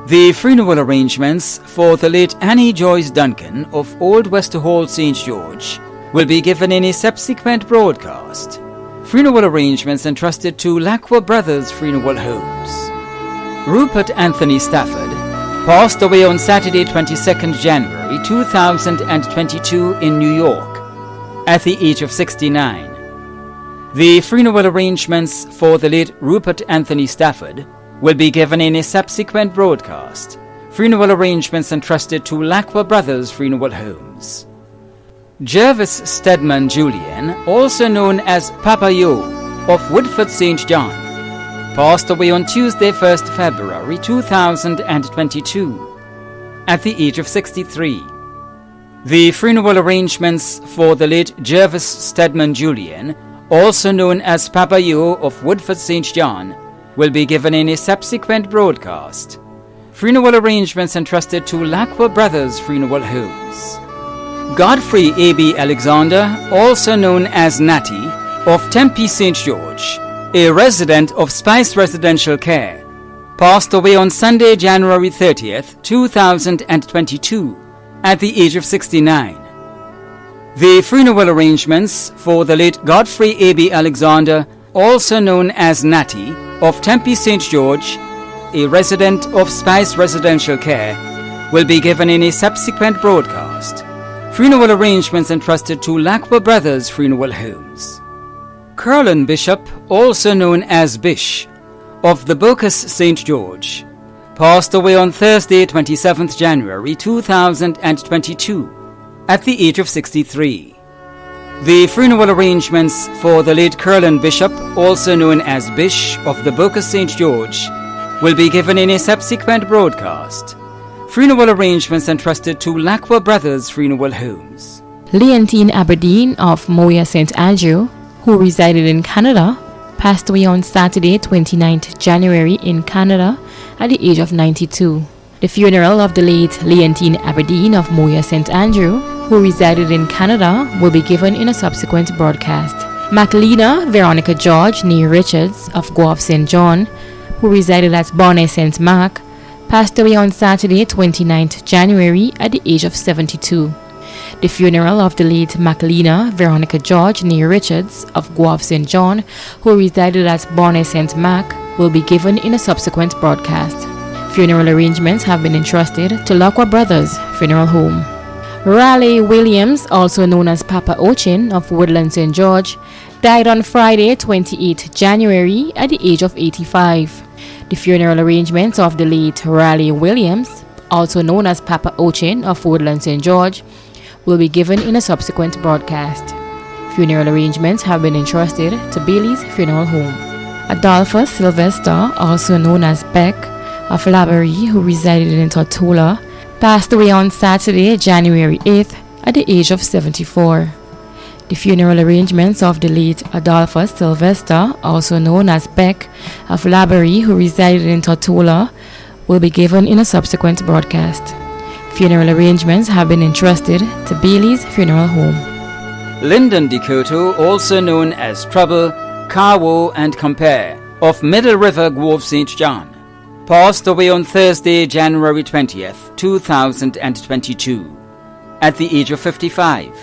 The funeral arrangements for the late Annie Joyce Duncan of Old Wester Hall, St. George, will be given in a subsequent broadcast. Funeral arrangements entrusted to Lacqua Brothers Funeral Homes. Rupert Anthony Stafford passed away on Saturday, 22nd January 2022 in New York, at the age of 69. The funeral arrangements for the late Rupert Anthony Stafford will be given in a subsequent broadcast. Funeral arrangements entrusted to Lacqua Brothers Funeral Homes. Jervis Stedman Julian, also known as Papa Yo of Woodford St. John, passed away on Tuesday, 1st February 2022, at the age of 63. The funeral arrangements for the late Jervis Stedman Julian, also known as Papa Yo of Woodford St. John, will be given in a subsequent broadcast. Funeral arrangements entrusted to Lacqua Brothers Funeral Homes. Godfrey A.B. Alexander, also known as Natty, of Tempe St. George, a resident of Spice Residential Care, passed away on Sunday, January 30th, 2022, at the age of 69. The funeral arrangements for the late Godfrey A.B. Alexander, also known as Natty, of Tempe St. George, a resident of Spice Residential Care, will be given in a subsequent broadcast. Funeral arrangements entrusted to Lacqua Brothers Funeral Homes. Curlin Bishop, also known as Bish, of the Bocas St. George, passed away on Thursday, 27th January 2022, at the age of 63. The funeral arrangements for the late Curlin Bishop, also known as Bish, of the Bocas St. George, will be given in a subsequent broadcast. Funeral arrangements entrusted to Lacqua Brothers Funeral Homes. Leontine Aberdeen of Moya St. Andrew, who resided in Canada, passed away on Saturday, 29th January in Canada at the age of 92. The funeral of the late Leontine Aberdeen of Moya St. Andrew, who resided in Canada, will be given in a subsequent broadcast. Maclena Veronica George Nee Richards of Guelph St. John, who resided at Bonnet St. Mark, passed away on Saturday, 29th January at the age of 72. The funeral of the late Maclena Veronica George Nee Richards of Guelph St. John, who resided at Bonnet St. Mark, will be given in a subsequent broadcast. Funeral arrangements have been entrusted to Lacqua Brothers Funeral Home. Raleigh Williams, also known as Papa Ochin of Woodland St. George, died on Friday, 28th January at the age of 85. The funeral arrangements of the late Raleigh Williams, also known as Papa Ochin of Woodland St. George, will be given in a subsequent broadcast. Funeral arrangements have been entrusted to Bailey's Funeral Home. Adolphus Sylvester, also known as Beck of Laborie, who resided in Tortola, passed away on Saturday, January 8th at the age of 74. The funeral arrangements of the late Adolphus Sylvester, also known as Beck of Laborie, who resided in Tortola, will be given in a subsequent broadcast. Funeral arrangements have been entrusted to Bailey's Funeral Home. Lyndon Decoto, also known as Trouble, Carwo and Compare, of Middle River, Guelph St. John, passed away on Thursday, January 20th, 2022, at the age of 55.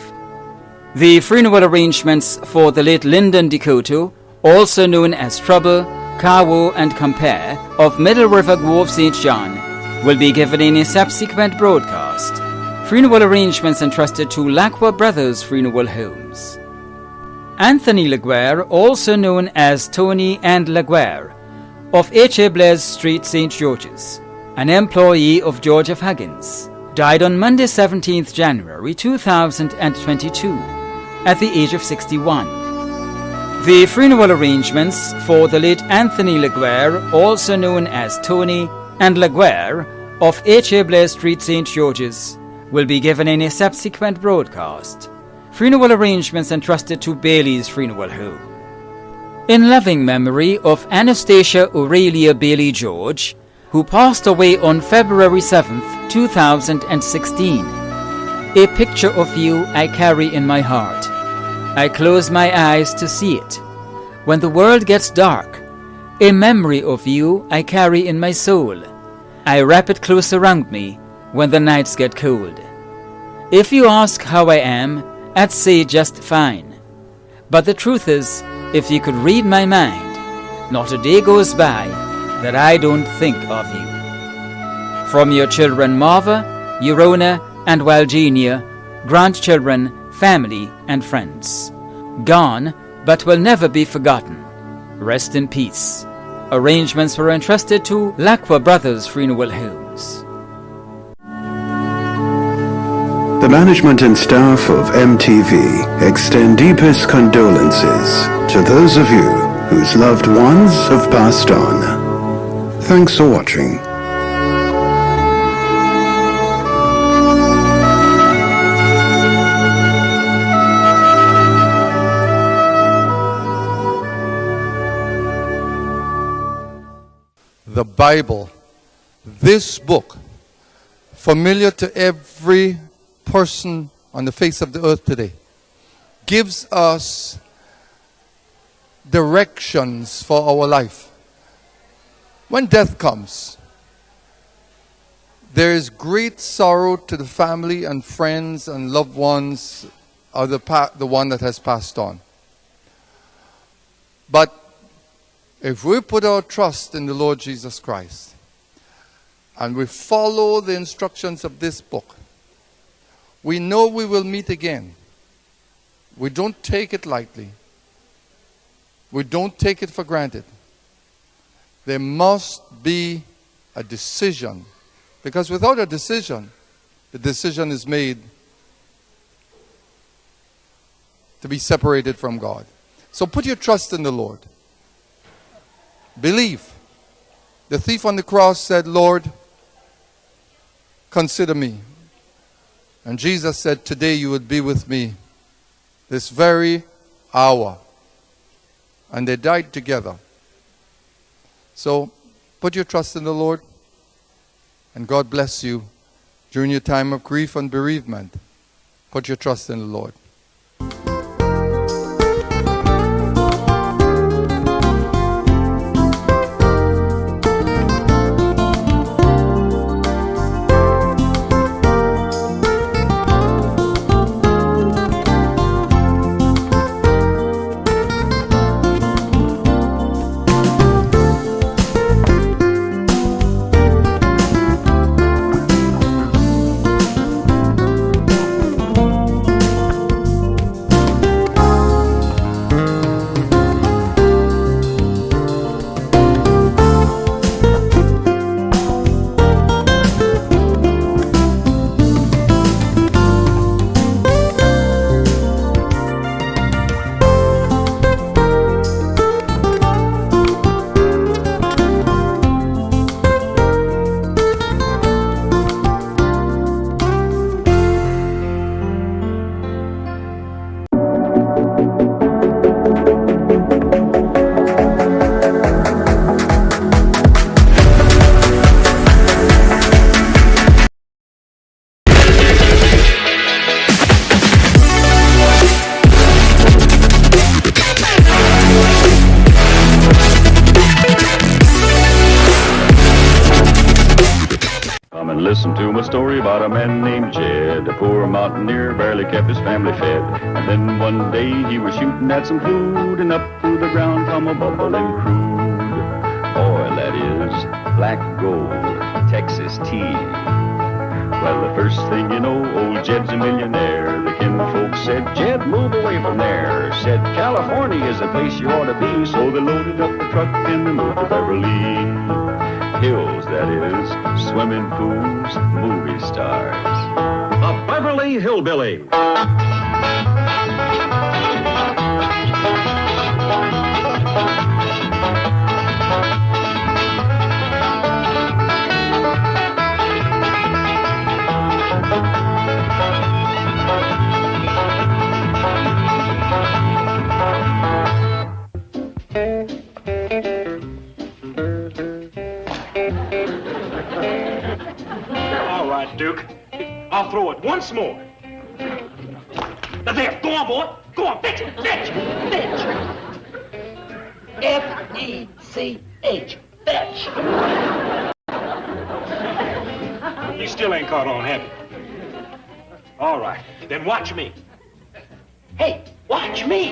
The funeral arrangements for the late Lyndon Decoto, also known as Trouble, Carwo and Compare, of Middle River, Guelph St. John, will be given in a subsequent broadcast. Funeral arrangements entrusted to Lacqua Brothers Funeral Homes. Anthony Laguerre, also known as Tony and Laguerre, of H.A. Blaise Street, St. George's, an employee of George F. Huggins, died on Monday 17th January 2022 at the age of 61. The funeral arrangements for the late Anthony Laguerre, also known as Tony and Laguerre, of H.A. Blaise Street, St. George's, will be given in a subsequent broadcast. Funeral arrangements entrusted to Bailey's Funeral Home. In loving memory of Anastasia Aurelia Bailey George, who passed away on February 7th, 2016. A picture of you I carry in my heart. I close my eyes to see it. When the world gets dark, a memory of you I carry in my soul. I wrap it close around me when the nights get cold. If you ask how I am, I'd say just fine. But the truth is, if you could read my mind, not a day goes by that I don't think of you. From your children Marva, Eurona, and Walgenia, grandchildren, family, and friends. Gone, but will never be forgotten. Rest in peace. Arrangements were entrusted to Lacqua Brothers Funeral Homes. The management and staff of MTV extend deepest condolences to those of you whose loved ones have passed on. Thanks for watching. The Bible, this book, familiar to every person on the face of the earth today, gives us directions for our life. When death comes, there is great sorrow to the family and friends and loved ones of the one that has passed on. But if we put our trust in the Lord Jesus Christ and we follow the instructions of this book, we know we will meet again. We don't take it lightly. We don't take it for granted. There must be a decision, because without a decision, the decision is made to be separated from God. So put your trust in the Lord. Believe. The thief on the cross said, Lord, consider me. And Jesus said, today you would be with me, this very hour. And they died together. So put your trust in the Lord, and God bless you during your time of grief and bereavement. Put your trust in the Lord. Listen to my story about a man named Jed, a poor mountaineer, barely kept his family fed. And then one day he was shooting at some food, and up through the ground come a bubbling crude oil, that is, black gold, Texas tea. Well, the first thing you know, old Jed's a millionaire. The kinfolk said, Jed, move away from there. Said, California is the place you ought to be. So they loaded up the truck and they moved to Beverly Hills, that is, swimming pools, movie stars. A Beverly Hillbilly. Duke, I'll throw it once more. There, go on, boy. Go on, fetch it, fetch, fetch. F-E-C-H, fetch. You still ain't caught on, have you? All right, then watch me. Hey, watch me.